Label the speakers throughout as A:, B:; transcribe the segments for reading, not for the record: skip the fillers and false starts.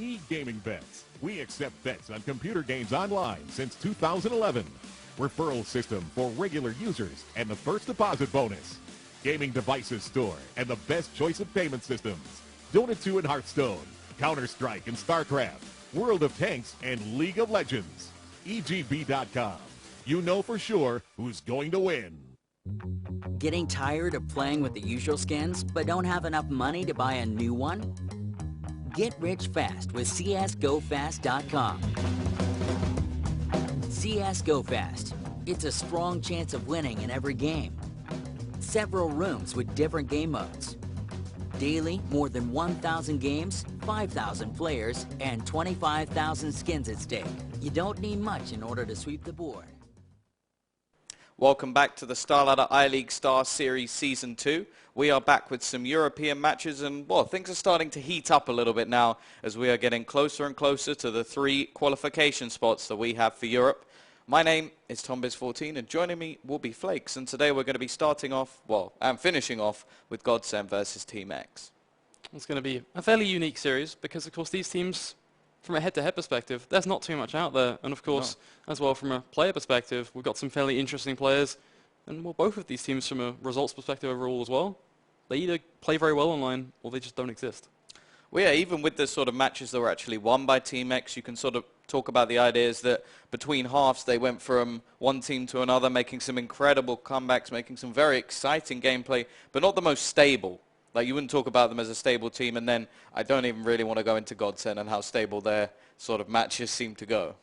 A: E-gaming bets. We accept bets on computer games online since 2011. Referral system for regular users and the first deposit bonus. Gaming devices store and the best choice of payment systems. Dota 2 and Hearthstone, Counter-Strike and StarCraft, World of Tanks and League of Legends. EGB.com. You know for sure who's going to win.
B: Getting tired of playing with the usual skins but don't have enough money to buy a new one? Get rich fast with CSGoFast.com. CS Go Fast. It's a strong chance of winning in every game. Several rooms with different game modes. Daily, more than 1,000 games, 5,000 players, and 25,000 skins at stake. You don't need much in order to sweep the board.
C: Welcome back to the Starladder I-League Star Series Season 2. We are back with some European matches and, well, things are starting to heat up a little bit now as we are getting closer and closer to the 3 qualification spots that we have for Europe. My name is TomBiz14 and joining me will be Flakes, and today we're going to be starting off, well, and finishing off with Godsent versus Team X.
D: It's going to be a fairly unique series because, of course, these teams, from a head-to-head perspective, there's not too much out there. And, of course, as well from a player perspective, we've got some fairly interesting players. And, well, both of these teams from a results perspective overall as well, they either play very well online or they just don't exist.
C: Well, yeah, even with the sort of matches that were actually won by Team X, you can sort of talk about the ideas that between halves they went from one team to another, making some incredible comebacks, making some very exciting gameplay, but not the most stable. Like, you wouldn't talk about them as a stable team, and then I don't even really want to go into Godsent and how stable their sort of matches seem to go.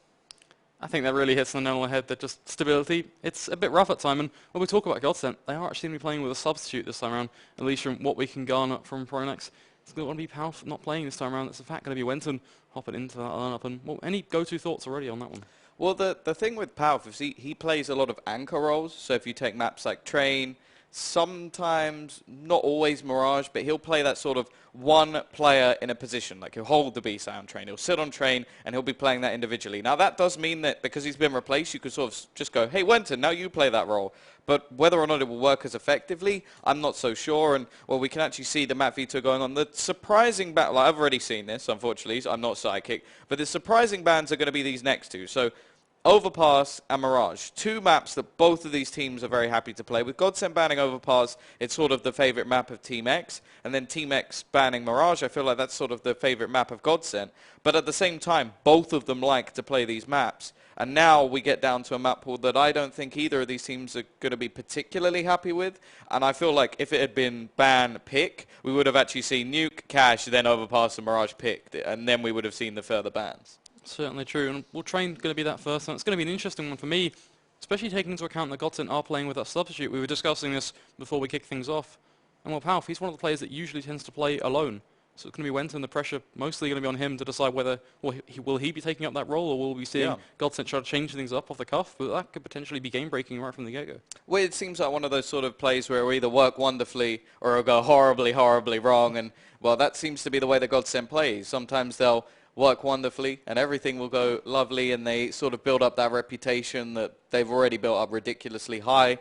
D: I think that really hits the nail on the head, that just stability, it's a bit rough at time. And when we talk about Godsent, they are actually going to be playing with a substitute this time around, at least from what we can garner from Pronex. It's going to be Powerful not playing this time around. It's in fact going to be Wenton hopping into that lineup. And, well, any go-to thoughts already on that one? Well,
C: the thing with Powerful is he plays a lot of anchor roles. So if you take maps like Train, sometimes, not always Mirage, but he'll play that sort of one player in a position. Like, he'll hold the B side on Train, he'll sit on Train, and he'll be playing that individually. Now, that does mean that because he's been replaced, you could sort of just go, hey, Wenton, now you play that role. But whether or not it will work as effectively, I'm not so sure. And, well, we can actually see the map veto going on. The surprising battle, like, I've already seen this, unfortunately, so I'm not psychic, but the surprising bans are going to be these next two. So Overpass and Mirage, 2 maps that both of these teams are very happy to play. With Godsent banning Overpass, it's sort of the favorite map of Team X, and then Team X banning Mirage, I feel like that's sort of the favorite map of Godsent. But at the same time, both of them like to play these maps, and now we get down to a map pool that I don't think either of these teams are going to be particularly happy with, and I feel like if it had been ban pick, we would have actually seen Nuke, Cash, then Overpass and Mirage picked, and then we would have seen the further bans.
D: Certainly true, and well, Train going to be that first, and it's going to be an interesting one for me, especially taking into account that Godsent are playing with that substitute. We were discussing this before we kicked things off, and well, Powerful, he's one of the players that usually tends to play alone, so it's going to be Wenton, the pressure mostly going to be on him to decide whether, well, will he be taking up that role, or will we see Godsent try to change things up off the cuff, but that could potentially be game-breaking right from the get-go.
C: Well, it seems like one of those sort of plays where it'll either work wonderfully or it'll go horribly, horribly wrong, and, well, that seems to be the way that Godsent plays. Sometimes they'll work wonderfully and everything will go lovely and they sort of build up that reputation that they've already built up ridiculously high,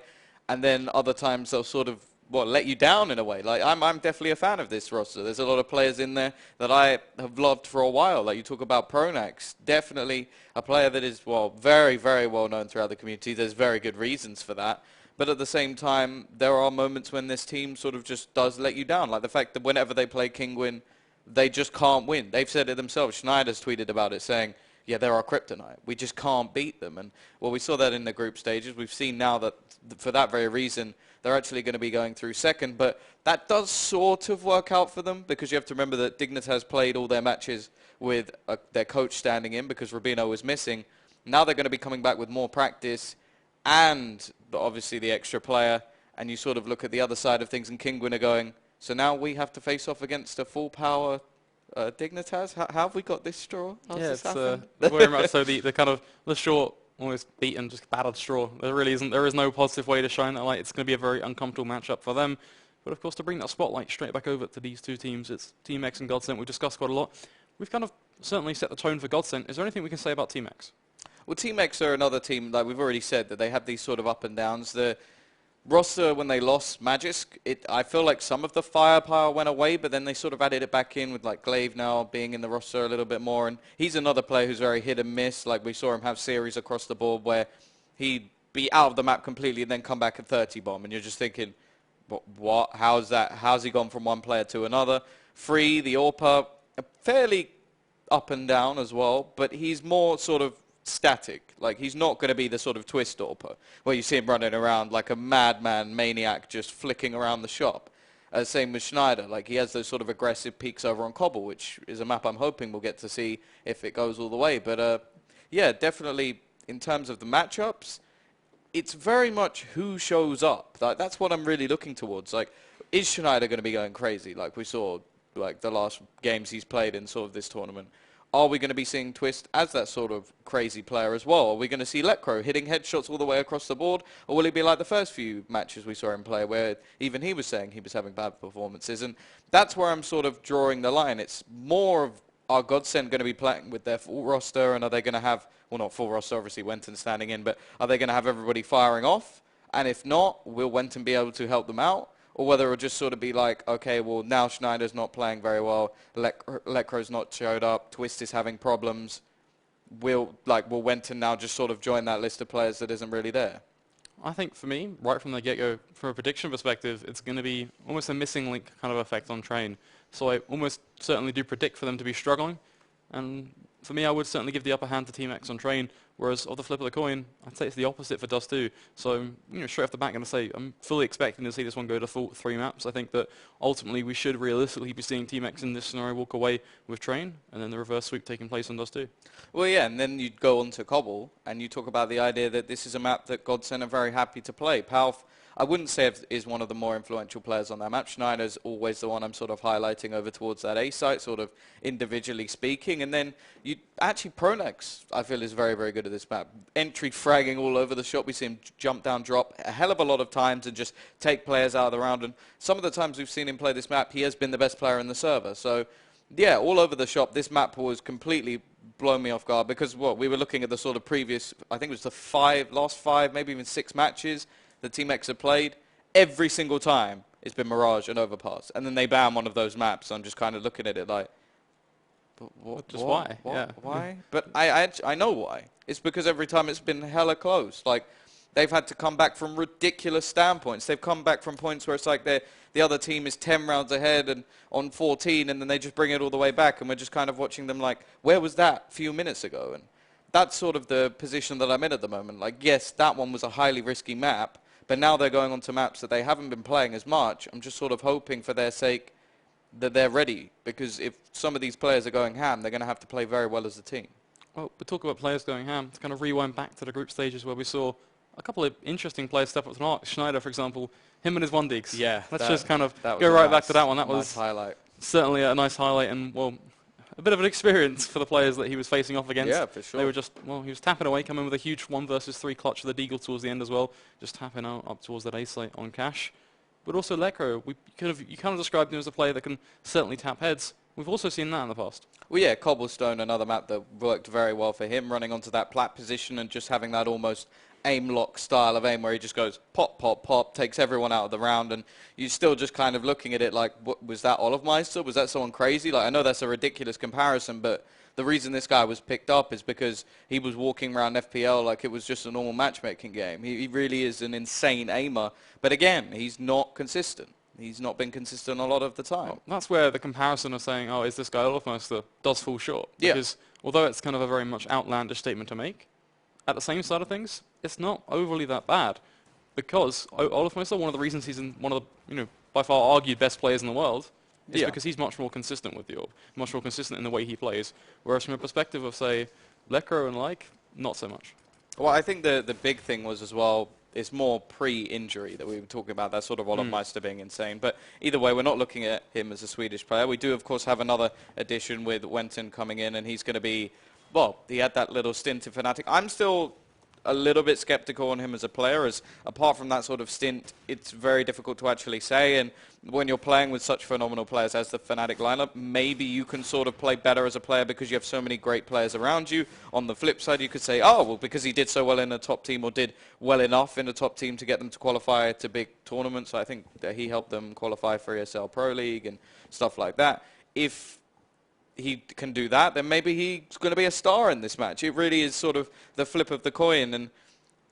C: and then other times they'll sort of, well, let you down in a way. Like, I'm definitely a fan of this roster. There's a lot of players in there that I have loved for a while. Like, you talk about Pronax, definitely a player that is, well, very, very well known throughout the community. There's very good reasons for that. But at the same time, there are moments when this team sort of just does let you down. Like the fact that whenever they play Kingwin, they just can't win. They've said it themselves. Schneider's tweeted about it saying, yeah, they're our kryptonite. We just can't beat them. And, well, we saw that in the group stages. We've seen now that for that very reason, they're actually going to be going through second. But that does sort of work out for them because you have to remember that Dignitas played all their matches with their coach standing in because Rubino was missing. Now they're going to be coming back with more practice and obviously the extra player. And you sort of look at the other side of things and Kingwin are going, so now we have to face off against a full-power Dignitas? How have we got this straw? How's this happened?
D: Very much so the kind of the short, almost beaten, just battered straw. There really isn't. There is no positive way to shine that light. It's going to be a very uncomfortable matchup for them. But of course, to bring that spotlight straight back over to these two teams, it's Team X and Godsent. We've discussed quite a lot. We've kind of certainly set the tone for Godsent. Is there anything we can say about Team X?
C: Well, Team X are another team, like we've already said, that they have these sort of up and downs. roster, when they lost Magisk, I feel like some of the firepower went away, but then they sort of added it back in with like Glaive now being in the roster a little bit more. And he's another player who's very hit and miss. Like we saw him have series across the board where he'd be out of the map completely and then come back at 30 bomb. And you're just thinking, what? How's that? How's he gone from one player to another? Free, the AWPer, fairly up and down as well, but he's more sort of static. Like he's not going to be the sort of twist AWPer where you see him running around like a madman maniac just flicking around the shop. Same with Schneider. Like he has those sort of aggressive peaks over on Cobble, which is a map I'm hoping we'll get to see if it goes all the way. But yeah, definitely in terms of the matchups, it's very much who shows up. Like that's what I'm really looking towards. Like, is Schneider going to be going crazy like we saw like the last games he's played in sort of this tournament? Are we going to be seeing Twist as that sort of crazy player as well? Are we going to see Lecro hitting headshots all the way across the board? Or will he be like the first few matches we saw him play where even he was saying he was having bad performances? And that's where I'm sort of drawing the line. It's more of, are Godsent going to be playing with their full roster, and are they going to have, well, not full roster, obviously Wenton standing in, but are they going to have everybody firing off? And if not, will Wenton be able to help them out? Or whether it'll just sort of be like, okay, well, now Schneider's not playing very well, Lecro's not showed up, Twist is having problems. Will Wenton now just sort of join that list of players that isn't really there?
D: I think for me, right from the get-go, from a prediction perspective, it's going to be almost a missing link kind of effect on Train. So I almost certainly do predict for them to be struggling. And for me, I would certainly give the upper hand to Team X on Train, whereas on the flip of the coin, I'd say it's the opposite for Dust 2. So, straight off the bat, I'm going to say I'm fully expecting to see this one go to full 3 maps. I think that ultimately we should realistically be seeing Team X in this scenario walk away with Train, and then the reverse sweep taking place on Dust 2.
C: Well, yeah, and then you'd go on to Cobble, and you talk about the idea that this is a map that Godsent are very happy to play. Palf, I wouldn't say is one of the more influential players on that map. Schneider's always the one I'm sort of highlighting over towards that A site, sort of individually speaking. And then actually Pronax, I feel, is very, very good at this map. Entry fragging all over the shop. We see him jump down, drop a hell of a lot of times and just take players out of the round. And some of the times we've seen him play this map, he has been the best player in the server. So, yeah, all over the shop, this map was completely blown me off guard because we were looking at the sort of previous, I think it was the last 5, maybe even 6 matches the Team X have played. Every single time it's been Mirage and Overpass, and then they ban one of those maps. I'm just kind of looking at it like,
D: why? Yeah.
C: Why? But I know why. It's because every time it's been hella close. Like they've had to come back from ridiculous standpoints. They've come back from points where it's like the other team is 10 rounds ahead and on 14, and then they just bring it all the way back, and we're just kind of watching them like, where was that a few minutes ago? And that's sort of the position that I'm in at the moment. Like, yes, that one was a highly risky map, but now they're going on to maps that they haven't been playing as much. I'm just sort of hoping for their sake that they're ready, because if some of these players are going ham, they're going to have to play very well as a team.
D: Well, we talk about players going ham. To kind of rewind back to the group stages where we saw a couple of interesting players step up to the mark. Schneider, for example, him and his 1-digs.
C: Yeah.
D: Let's just kind of go right back to that one. That was
C: highlight.
D: Certainly a nice highlight, and, well, a bit of an experience for the players that he was facing off against.
C: Yeah, for sure.
D: They were just, he was tapping away, coming with a huge 1 versus 3 clutch with the Deagle towards the end as well, just tapping out up towards that A site on Cash. But also Lecro, you kind of described him as a player that can certainly tap heads. We've also seen that in the past.
C: Well, yeah, Cobblestone, another map that worked very well for him, running onto that plat position and just having that almost aim lock style of aim where he just goes pop, pop, pop, takes everyone out of the round, and you're still just kind of looking at it like, was that Olofmeister? Was that someone crazy? Like, I know that's a ridiculous comparison, but the reason this guy was picked up is because he was walking around FPL like it was just a normal matchmaking game. He really is an insane aimer, but again, he's not consistent. He's not been consistent a lot of the time.
D: Well, that's where the comparison of saying, is this guy Olofmeister, does fall short.
C: Yeah.
D: Because although it's kind of a very much outlandish statement to make, at the same side of things, it's not overly that bad. Because Olofmeister, one of the reasons he's in one of the, by far argued best players in the world, is because he's much more consistent with the orb, much more consistent in the way he plays. Whereas from a perspective of, say, Lecro and not so much.
C: Well, I think the big thing was as well, it's more pre-injury that we were talking about, that sort of Olofmeister being insane. But either way, we're not looking at him as a Swedish player. We do, of course, have another addition with Wenton coming in, and he's going to be, well, he had that little stint in Fnatic. I'm still a little bit skeptical on him as a player, as apart from that sort of stint, it's very difficult to actually say. And when you're playing with such phenomenal players as the Fnatic lineup, maybe you can sort of play better as a player because you have so many great players around you. On the flip side, you could say, oh, well, because he did so well in the top team, or did well enough in the top team to get them to qualify to big tournaments. I think that he helped them qualify for ESL Pro League and stuff like that. If he can do that, then maybe he's going to be a star in this match. It really is sort of the flip of the coin, and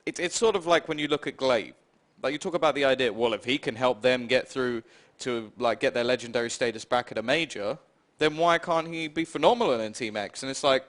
C: it's sort of like when you look at Glaive. Like, you talk about the idea, well, if he can help them get through to, like, get their legendary status back at a major, then why can't he be phenomenal in Team X? And it's like,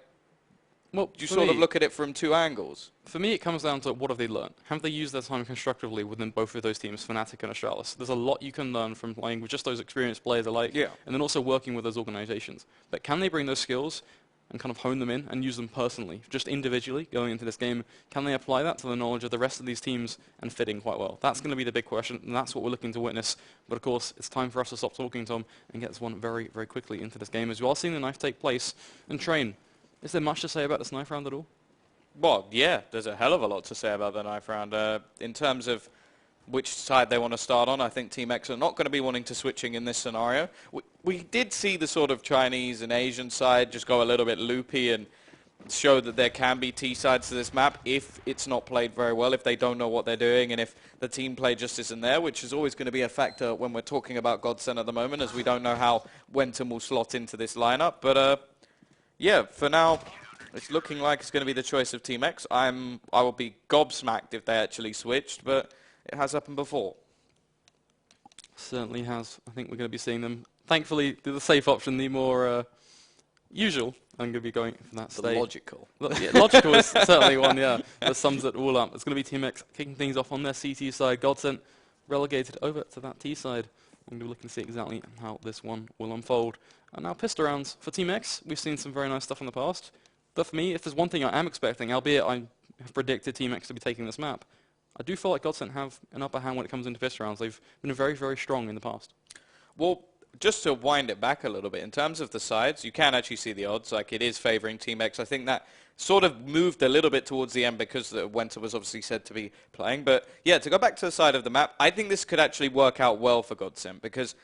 C: well, you sort of look at it from two angles.
D: For me, it comes down to what have they learned? Have they used their time constructively within both of those teams, Fnatic and Astralis? There's a lot you can learn from playing with just those experienced players alike, and then also working with those organizations. But can they bring those skills and kind of hone them in and use them personally, just individually going into this game? Can they apply that to the knowledge of the rest of these teams and fit in quite well? That's going to be the big question, and that's what we're looking to witness. But of course, it's time for us to stop talking, Tom, and get this one very, very quickly into this game as you are seeing the knife take place. And Train, is there much to say about this knife round at all?
C: Well, yeah, there's a hell of a lot to say about the knife round. In terms of which side they want to start on, I think Team X are not going to be wanting to switching in this scenario. We did see the sort of Chinese and Asian side just go a little bit loopy and show that there can be T sides to this map if it's not played very well, if they don't know what they're doing, and if the team play just isn't there, which is always going to be a factor when we're talking about Godsent at the moment, as we don't know how Wenton will slot into this lineup. But yeah, for now, it's looking like it's going to be the choice of Team X. I will be gobsmacked if they actually switched, but it has happened before.
D: Certainly has. I think we're going to be seeing them, thankfully, do the safe option, the more usual. I'm going to be going for that state.
C: Logical.
D: Yeah, logical is certainly one, yeah, that sums it all up. It's going to be Team X kicking things off on their CT side. Godsent relegated over to that T side. I'm going to be looking to see exactly how this one will unfold. And now pistol rounds. For Team X, we've seen some very nice stuff in the past. But for me, if there's one thing I am expecting, albeit I have predicted Team X to be taking this map, I do feel like Godsent have an upper hand when it comes into pistol rounds. They've been very, very strong in the past. Well,
C: just to wind it back a little bit, in terms of the sides, you can actually see the odds. Like, it is favouring Team X. I think that sort of moved a little bit towards the end because Winter was obviously said to be playing. But yeah, to go back to the side of the map, I think this could actually work out well for Godsent because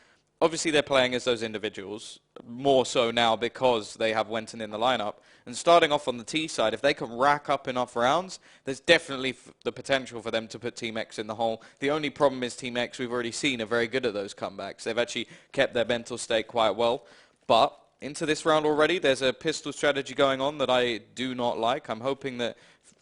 C: obviously they're playing as those individuals, more so now because they have Wenton in the lineup. And starting off on the T side, if they can rack up enough rounds, there's definitely the potential for them to put Team X in the hole. The only problem is Team X, we've already seen, are very good at those comebacks. They've actually kept their mental state quite well. But into this round already, there's a pistol strategy going on that I do not like. I'm hoping that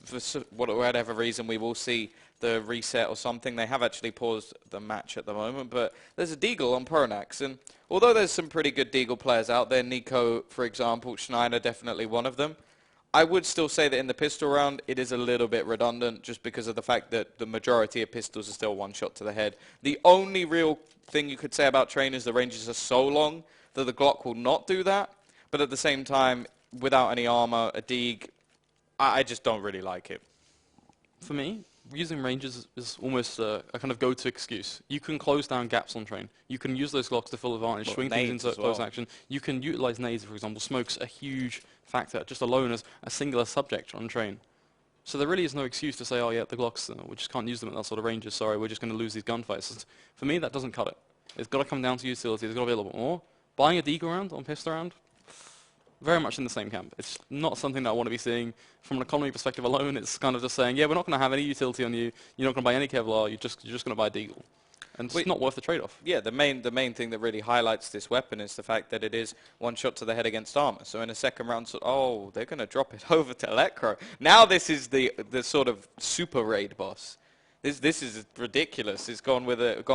C: for whatever reason we will see the reset or something. They have actually paused the match at the moment, but there's a Deagle on Pronax, and although there's some pretty good Deagle players out there, Nico, for example, Schneider, definitely one of them, I would still say that in the pistol round, it is a little bit redundant just because of the fact that the majority of pistols are still one shot to the head. The only real thing you could say about Train is the ranges are so long that the Glock will not do that, but at the same time, without any armor, a Deag, I just don't really like it.
D: For me, using ranges is almost a kind of go-to excuse. You can close down gaps on Train. You can use those Glocks to full advantage, swing things into close action. You can utilize nades, for example. Smoke's a huge factor, just alone as a singular subject on Train. So there really is no excuse to say, oh yeah, the Glocks, we just can't use them at that sort of ranges. Sorry, we're just going to lose these gunfights. For me, that doesn't cut it. It's got to come down to utility. There's got to be a little bit more. Buying a Deagle round on pistol round, very much in the same camp. It's not something that I want to be seeing from an economy perspective alone. It's kind of just saying, yeah, we're not going to have any utility on you. You're not going to buy any Kevlar. You're just going to buy a Deagle. And it's not worth the trade-off.
C: Yeah, the main thing that really highlights this weapon is the fact that it is one shot to the head against armor. So in a second round, they're going to drop it over to Electro. Now this is the sort of super raid boss. This is ridiculous. It's gone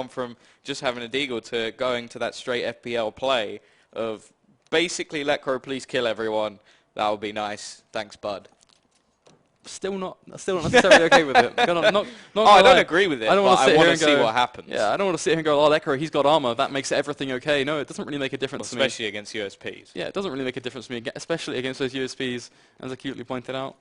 C: from just having a Deagle to going to that straight FPL play of basically, Electro, please kill everyone. That would be nice. Thanks, bud.
D: Still not necessarily okay with it. I
C: don't agree with it, I want to see what happens.
D: Yeah, I don't want to sit here and go, oh, Electro, he's got armor. That makes everything okay. No, it doesn't really make a difference to me.
C: Especially against USPs.
D: Yeah, it doesn't really make a difference to me, especially against those USPs, as acutely pointed out.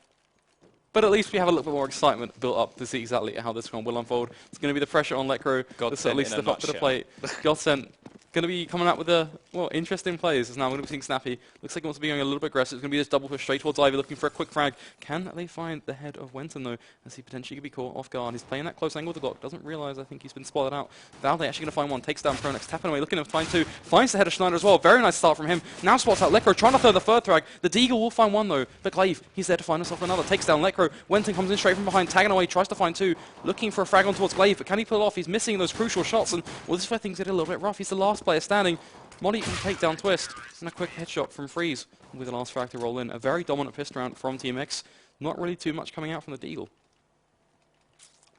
D: But at least we have a little bit more excitement built up to see exactly how this one will unfold. It's going to be the pressure on Electro. This at least step up to the plate. Godsent going to be coming out with the, well, interesting plays. As now we're going to be seeing Snappy. Looks like he wants to be going a little bit aggressive. It's going to be this double push straight towards Ivy, looking for a quick frag. Can they find the head of Wenton, though, as he potentially could be caught off guard? He's playing that close angle with the Glock. Doesn't realize, I think he's been spotted out. Valde actually going to find one. Takes down Pronex, tapping away, looking to find two. Finds the head of Schneider as well. Very nice start from him. Now spots out Lekro, trying to throw the third frag. The Deagle will find one, though. But Glaive, he's there to find himself another. Takes down Lekro. Wenton comes in straight from behind, tagging away, tries to find two. Looking for a frag on towards Glaive, but can he pull it off? He's missing those crucial shots, and well, this is where things get a little bit rough. He's the last player standing. Modi can take down Twist, and a quick headshot from Freeze with the last frag to roll in. A very dominant pistol round from Team X. Not really too much coming out from the Deagle.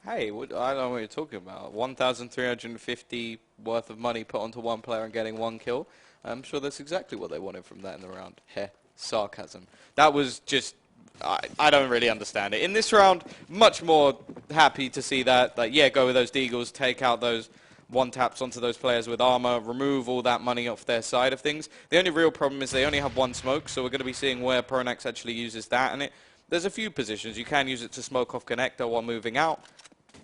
C: Hey, I don't know what you're talking about. 1,350 worth of money put onto one player and getting one kill. I'm sure that's exactly what they wanted from that in the round. Heh, sarcasm. That was just... I don't really understand it. In this round, much more happy to see that. Like, yeah, go with those Deagles, take out those one-taps onto those players with armor, remove all that money off their side of things. The only real problem is they only have one smoke, so we're going to be seeing where Pronax actually uses that. And there's a few positions. You can use it to smoke off connector while moving out.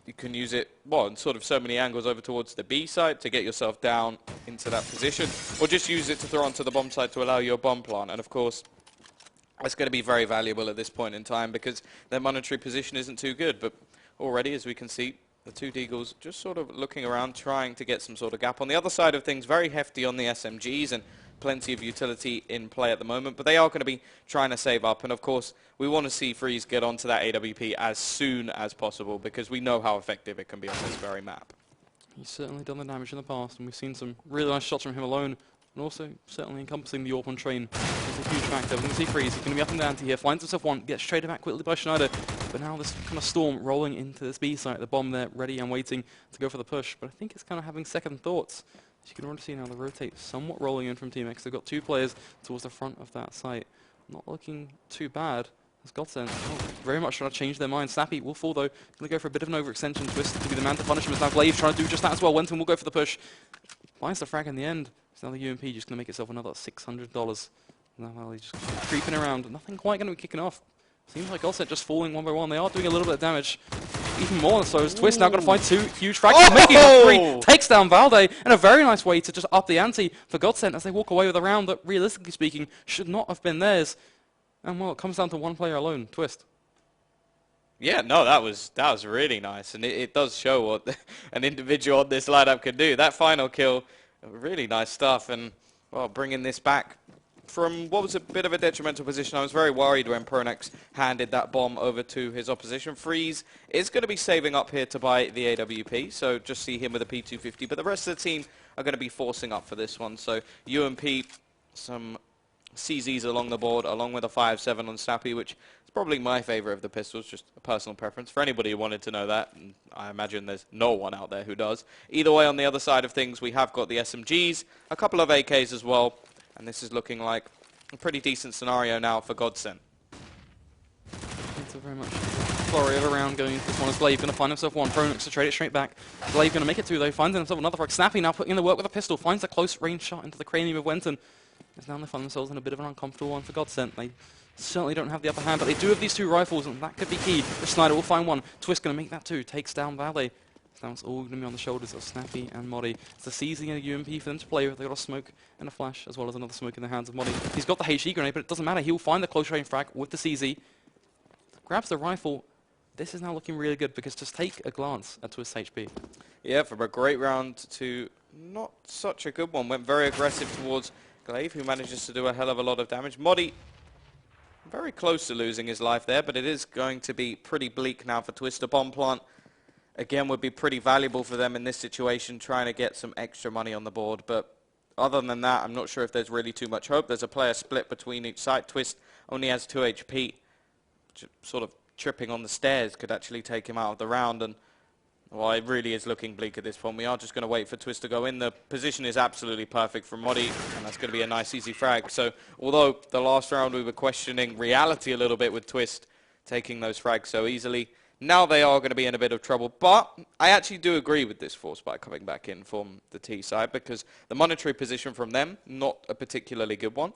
C: You can use it, well, in sort of so many angles over towards the B side to get yourself down into that position, or just use it to throw onto the bomb side to allow you a bomb plant. And of course, it's going to be very valuable at this point in time because their monetary position isn't too good. But already, as we can see, the two Deagles just sort of looking around, trying to get some sort of gap. On the other side of things, very hefty on the SMGs and plenty of utility in play at the moment. But they are going to be trying to save up. And of course, we want to see Freeze get onto that AWP as soon as possible because we know how effective it can be on this very map.
D: He's certainly done the damage in the past, and we've seen some really nice shots from him alone. And also, certainly encompassing the AWP train is a huge factor. We're going to see Freeze. He's going to be up in the ante here. Finds himself one. Gets traded back quickly by Schneider. But now this kind of storm rolling into this B site. The bomb there, ready and waiting to go for the push. But I think it's kind of having second thoughts. As you can already see now, the rotate somewhat rolling in from Team X. They've got two players towards the front of that site. Not looking too bad. As Godsent, very much trying to change their mind. Snappy will fall, though. Going to go for a bit of an overextension. Twist to be the man to punish him. As now Glaive trying to do just that as well. Wenton will go for the push. Finds the frag in the end. So now the UMP just going to make itself another $600. Now he's just creeping around. Nothing quite going to be kicking off. Seems like Godsent just falling one by one. They are doing a little bit of damage. Even more so as Twist now going to find two huge frags. Making it three. Takes down Valde. And a very nice way to just up the ante for Godsent as they walk away with a round that, realistically speaking, should not have been theirs. And well, it comes down to one player alone, Twist.
C: Yeah, no, that was really nice. And it does show what an individual on this lineup can do. That final kill, really nice stuff. And, well, bringing this back from what was a bit of a detrimental position. I was very worried when Pronex handed that bomb over to his opposition. Freeze is going to be saving up here to buy the AWP, so just see him with a P250. But the rest of the team are going to be forcing up for this one. So UMP, some CZs along the board, along with a 5.7 on Snappy, which is probably my favorite of the pistols, just a personal preference. For anybody who wanted to know that, and I imagine there's no one out there who does. Either way, on the other side of things, we have got the SMGs, a couple of AKs as well, and this is looking like a pretty decent scenario now for Godsent.
D: It's a very much flurry of a round going into this one as Glaive going to find himself one. Pronex to trade it straight back. Glaive going to make it two, though. Finds himself another frag. Snappy now putting in the work with a pistol. Finds a close range shot into the cranium of Wenton. As now they find themselves in a bit of an uncomfortable one for Godsent. They certainly don't have the upper hand, but they do have these two rifles, and that could be key. The Schneider will find one. Twist going to make that two. Takes down Valde. So now it's all going to be on the shoulders of Snappy and Modi. It's a CZ and a UMP for them to play with. They've got a smoke and a flash, as well as another smoke in the hands of Modi. He's got the HE grenade, but it doesn't matter. He'll find the close range frag with the CZ. Grabs the rifle. This is now looking really good, because just take a glance at Twist's HP.
C: Yeah, from a great round to not such a good one. Went very aggressive towards Glaive, who manages to do a hell of a lot of damage. Modi, very close to losing his life there, but it is going to be pretty bleak now for Twist. A bomb plant, again, would be pretty valuable for them in this situation, trying to get some extra money on the board. But other than that, I'm not sure if there's really too much hope. There's a player split between each side. Twist only has 2 HP. Sort of tripping on the stairs could actually take him out of the round. And, well, it really is looking bleak at this point. We are just going to wait for Twist to go in. The position is absolutely perfect for Modi, and that's going to be a nice, easy frag. So, although the last round we were questioning reality a little bit with Twist taking those frags so easily, now they are going to be in a bit of trouble. But I actually do agree with this force by coming back in from the T side, because the monetary position from them, not a particularly good one.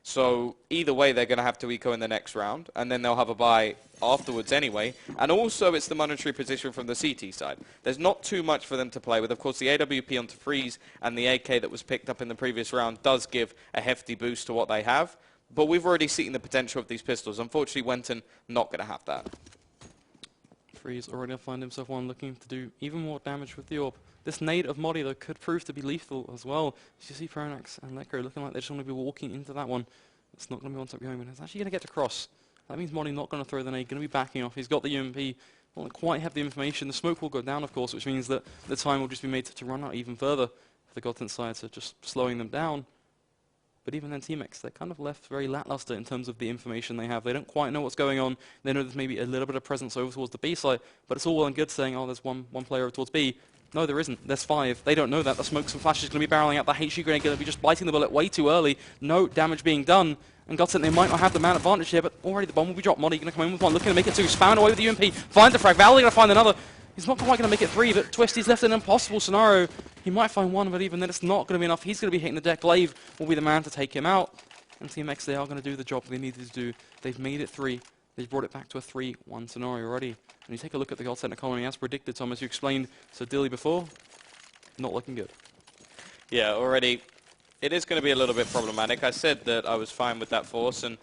C: So either way, they're going to have to eco in the next round, and then they'll have a bye afterwards anyway. And also, it's the monetary position from the CT side. There's not too much for them to play with. Of course, the AWP onto Freeze and the AK that was picked up in the previous round does give a hefty boost to what they have. But we've already seen the potential of these pistols. Unfortunately, Wenton not going to have that.
D: Freeze already find himself one looking to do even more damage with the AWP. This nade of Modi, though, could prove to be lethal as well. As you see Pronax and Lekro looking like they just want to be walking into that one. It's not going to be one-tap going, but it's actually going to get to cross. That means Modi not going to throw the nade, going to be backing off. He's got the UMP, won't quite have the information. The smoke will go down, of course, which means that the time will just be made to run out even further for the Godsent side, so just slowing them down. But even then, Team X, they're kind of left very lackluster in terms of the information they have. They don't quite know what's going on. They know there's maybe a little bit of presence over towards the B side, but it's all well and good saying, oh, there's one player over towards B. No, there isn't. There's 5. They don't know that. The smokes and flashes going to be barreling out. The HE grenade going to be just biting the bullet way too early. No damage being done. And Godsent, they might not have the man advantage here, but already the bomb will be dropped. Modi going to come in with one, looking to make it 2. Spamming away with the UMP. Finds the frag. Valley going to find another. He's not quite going to make it 3, but Twisty's left in an impossible scenario. He might find 1, but even then it's not going to be enough. He's going to be hitting the deck. Glaive will be the man to take him out. And Team X, they are going to do the job they needed to do. They've made it 3. They've brought it back to a 3-1 scenario already. And you take a look at the Godsent economy, as predicted, Tom, as you explained so Dilly before, not looking good.
C: Yeah, already it is going to be a little bit problematic. I said that I was fine with that force, and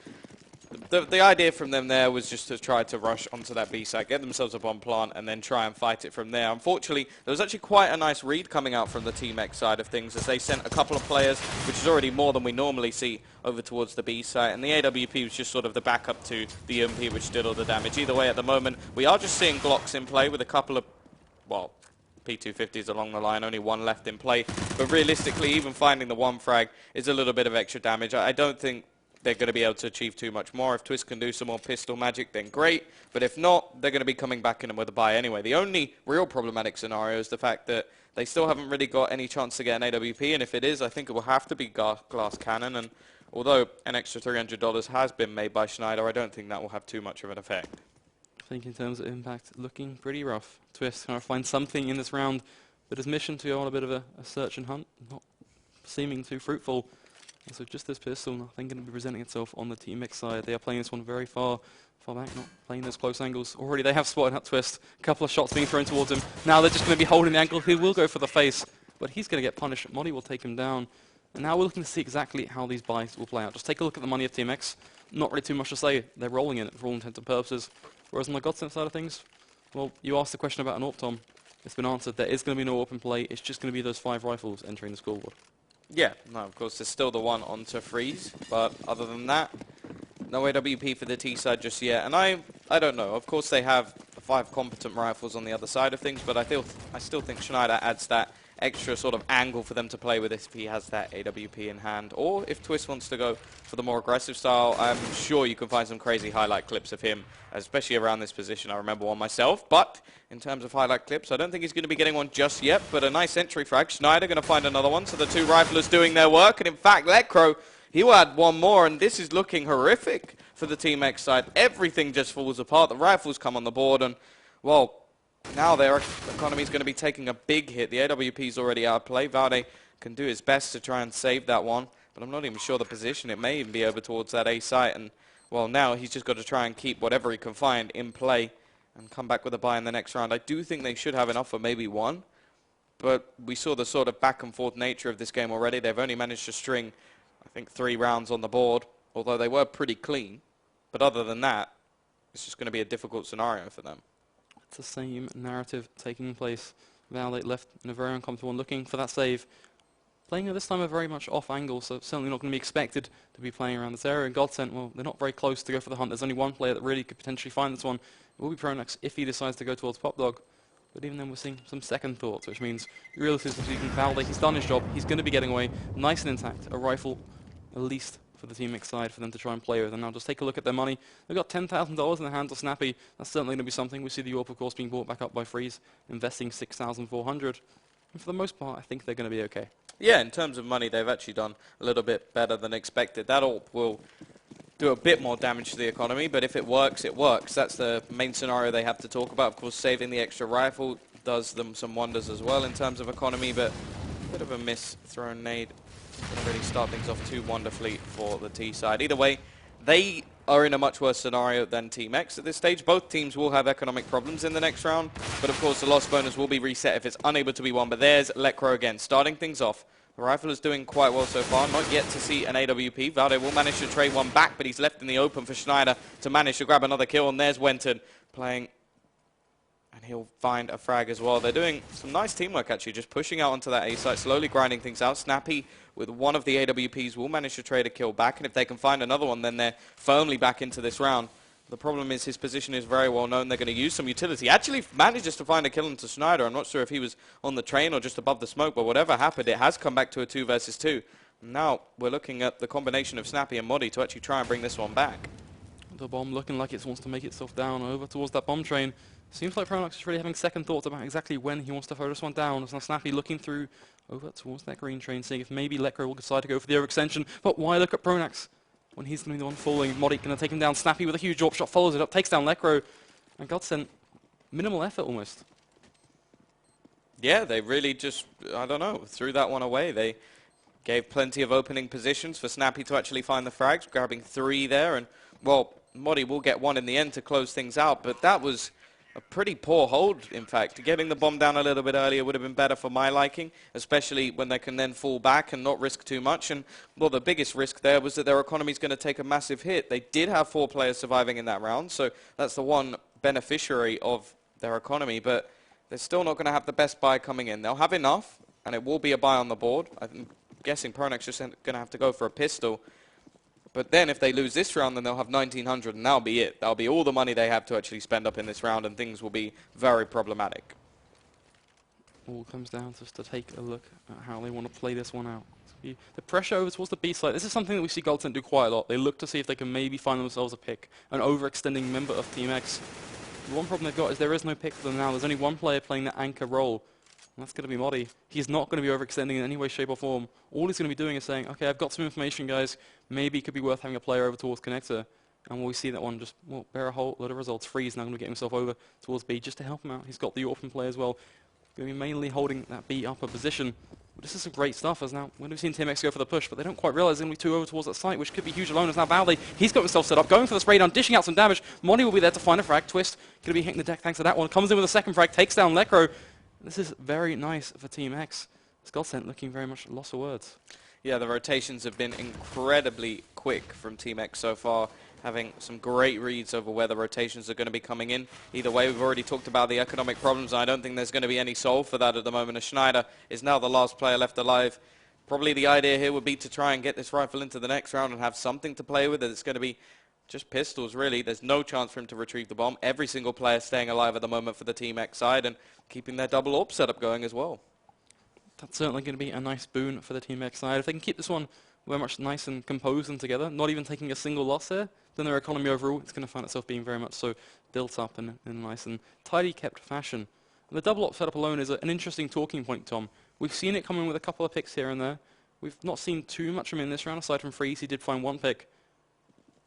C: the idea from them there was just to try to rush onto that B site, get themselves a bomb plant, and then try and fight it from there. Unfortunately, there was actually quite a nice read coming out from the Team X side of things as they sent a couple of players, which is already more than we normally see, over towards the B site, and the AWP was just sort of the backup to the UMP, which did all the damage. Either way, at the moment, we are just seeing Glocks in play with a couple of, well, P250s along the line, only 1 left in play. But realistically, even finding the 1 frag is a little bit of extra damage. I don't think they're going to be able to achieve too much more. If Twist can do some more pistol magic, then great. But if not, they're going to be coming back in with a bye anyway. The only real problematic scenario is the fact that they still haven't really got any chance to get an AWP. And if it is, I think it will have to be glass cannon. And although an extra $300 has been made by Schneider, I don't think that will have too much of an effect.
D: I think in terms of impact, looking pretty rough. Twist trying to find something in this round, but his mission to go on a bit of a search and hunt, not seeming too fruitful. And so just this pistol, I think, going to be presenting itself on the Team X side. They are playing this one very far back, not playing those close angles. Already they have spotted out Twist. A couple of shots being thrown towards him. Now they're just going to be holding the angle. He will go for the face, but he's going to get punished. Modi will take him down. And now we're looking to see exactly how these buys will play out. Just take a look at the money of Team X. Not really too much to say. They're rolling in it for all intents and purposes. Whereas on the Godsent side of things, well, you asked the question about an AWP, Tom. It's been answered. There is going to be no AWP in play. It's just going to be those 5 rifles entering the scoreboard. Yeah,
C: no, of course, there's still the 1 onto Freeze. But other than that, no AWP for the T side just yet. And I don't know. Of course, they have 5 competent rifles on the other side of things. But I still think Schneider adds that extra sort of angle for them to play with if he has that AWP in hand. Or if Twist wants to go for the more aggressive style, I'm sure you can find some crazy highlight clips of him, especially around this position. I remember one myself, but in terms of highlight clips, I don't think he's going to be getting one just yet, but a nice entry frag. Schneider going to find another one, so the 2 riflers doing their work, and in fact, Lekro, he will add 1 more, and this is looking horrific for the Team X side. Everything just falls apart. The rifles come on the board, and, well, now their economy is going to be taking a big hit. The AWP is already out of play. Valde can do his best to try and save that one, but I'm not even sure the position. It may even be over towards that A site, and, well, now he's just got to try and keep whatever he can find in play and come back with a buy in the next round. I do think they should have enough for maybe 1, but we saw the sort of back and forth nature of this game already. They've only managed to string, I think, 3 rounds on the board, although they were pretty clean. But other than that, it's just going to be a difficult scenario for them.
D: It's the same narrative taking place. Valde left in a very uncomfortable one, looking for that save. Playing at this time a very much off angle, so certainly not going to be expected to be playing around this area. And Godsent, well, they're not very close to go for the hunt. There's only 1 player that really could potentially find this one. It will be Pronax if he decides to go towards Pop Dog. But even then we're seeing some second thoughts, which means realistically speaking, Valde, he's done his job. He's going to be getting away nice and intact. A rifle, at least, for the Team X side for them to try and play with. And now just take a look at their money. They've got $10,000 in their hands of Snappy. That's certainly going to be something. We see the AWP, of course, being bought back up by Freeze, investing $6,400. And for the most part, I think they're going to be okay.
C: Yeah, in terms of money, they've actually done a little bit better than expected. That AWP will do a bit more damage to the economy, but if it works, it works. That's the main scenario they have to talk about. Of course, saving the extra rifle does them some wonders as well in terms of economy, but a bit of a miss thrown nade Going to really start things off too wonderfully for the T side. Either way, they are in a much worse scenario than Team X at this stage. Both teams will have economic problems in the next round, but of course the loss bonus will be reset if it's unable to be won. But there's Lecro again, starting things off. The Rifle is doing quite well so far. Not yet to see an AWP. Valde will manage to trade one back, but he's left in the open for Schneider to manage to grab another kill. And there's Wenton playing, and he'll find a frag as well. They're doing some nice teamwork, actually, just pushing out onto that A site, slowly grinding things out. Snappy, with one of the AWPs, will manage to trade a kill back, and if they can find another one, then they're firmly back into this round. The problem is his position is very well known. They're going to use some utility. Actually manages to find a kill into Schneider. I'm not sure if he was on the train or just above the smoke, but whatever happened, it has come back to a 2 versus 2. Now we're looking at the combination of Snappy and Modi to actually try and bring this one back.
D: The bomb looking like it wants to make itself down over towards that bomb train. Seems like Pronox is really having second thoughts about exactly when he wants to throw this one down. It's now Snappy looking through over towards that green train, seeing if maybe Lecro will decide to go for the overextension. But why look at Pronax when he's going to be the one falling? Modi going to take him down. Snappy with a huge drop shot, follows it up, takes down Lecro. And Godsent, minimal effort almost.
C: Yeah, they really just, I don't know, threw that one away. They gave plenty of opening positions for Snappy to actually find the frags, grabbing 3 there. And, well, Modi will get 1 in the end to close things out, but that was a pretty poor hold, in fact. Getting the bomb down a little bit earlier would have been better for my liking, especially when they can then fall back and not risk too much. And, well, the biggest risk there was that their economy is going to take a massive hit. They did have 4 players surviving in that round, so that's the one beneficiary of their economy, but they're still not going to have the best buy coming in. They'll have enough, and it will be a buy on the board. I'm guessing Pronax just going to have to go for a pistol. But then if they lose this round, then they'll have 1,900, and that'll be it. That'll be all the money they have to actually spend up in this round, and things will be very problematic.
D: All comes down just to take a look at how they want to play this one out. The pressure over towards the B side, this is something that we see Godsent do quite a lot. They look to see if they can maybe find themselves a pick, an overextending member of Team X. The one problem they've got is there is no pick for them now. There's only one player playing the anchor role. And that's going to be Modi. He's not going to be overextending in any way, shape or form. All he's going to be doing is saying, okay, I've got some information, guys. Maybe it could be worth having a player over towards connector. And will we see that one just, well, bear a whole lot of results. Freeze now going to get himself over towards B just to help him out. He's got the orphan play as well. Going to be mainly holding that B upper position. But this is some great stuff, as now, we've seen Team X go for the push, but they don't quite realize there's going to be 2 over towards that site, which could be huge alone. As now Valde, he's got himself set up, going for the spray down, dishing out some damage. Modi will be there to find a frag. Twist going to be hitting the deck thanks to that one. Comes in with a second frag, takes down Lecro. This is very nice for Team X. Godsent looking very much lost for words.
C: Yeah, the rotations have been incredibly quick from Team X so far, having some great reads over where the rotations are going to be coming in. Either way, we've already talked about the economic problems, and I don't think there's going to be any solve for that at the moment, as Schneider is now the last player left alive. Probably the idea here would be to try and get this rifle into the next round and have something to play with. It's going to be just pistols, really. There's no chance for him to retrieve the bomb. Every single player staying alive at the moment for the Team X side and keeping their double AWP setup going as well.
D: That's certainly going to be a nice boon for the Team X side. If they can keep this one very much nice and composed and together, not even taking a single loss here, then their economy overall is going to find itself being very much so built up in a nice and tidy kept fashion. And the double AWP setup alone is an interesting talking point, Tom. We've seen it come in with a couple of picks here and there. We've not seen too much of him in this round, aside from Freeze. He did find 1 pick.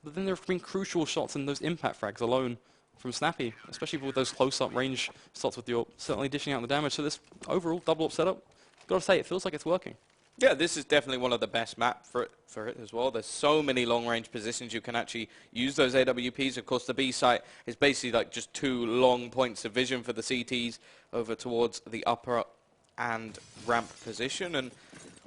D: But then there have been crucial shots in those impact frags alone from Snappy, especially with those close-up range shots with the AWP, certainly dishing out the damage. So this overall double AWP setup, got to say, it feels like it's working.
C: Yeah, this is definitely one of the best maps for it as well. There's so many long-range positions you can actually use those AWPs. Of course, the B site is basically like just 2 long points of vision for the CTs over towards the upper and ramp position. And,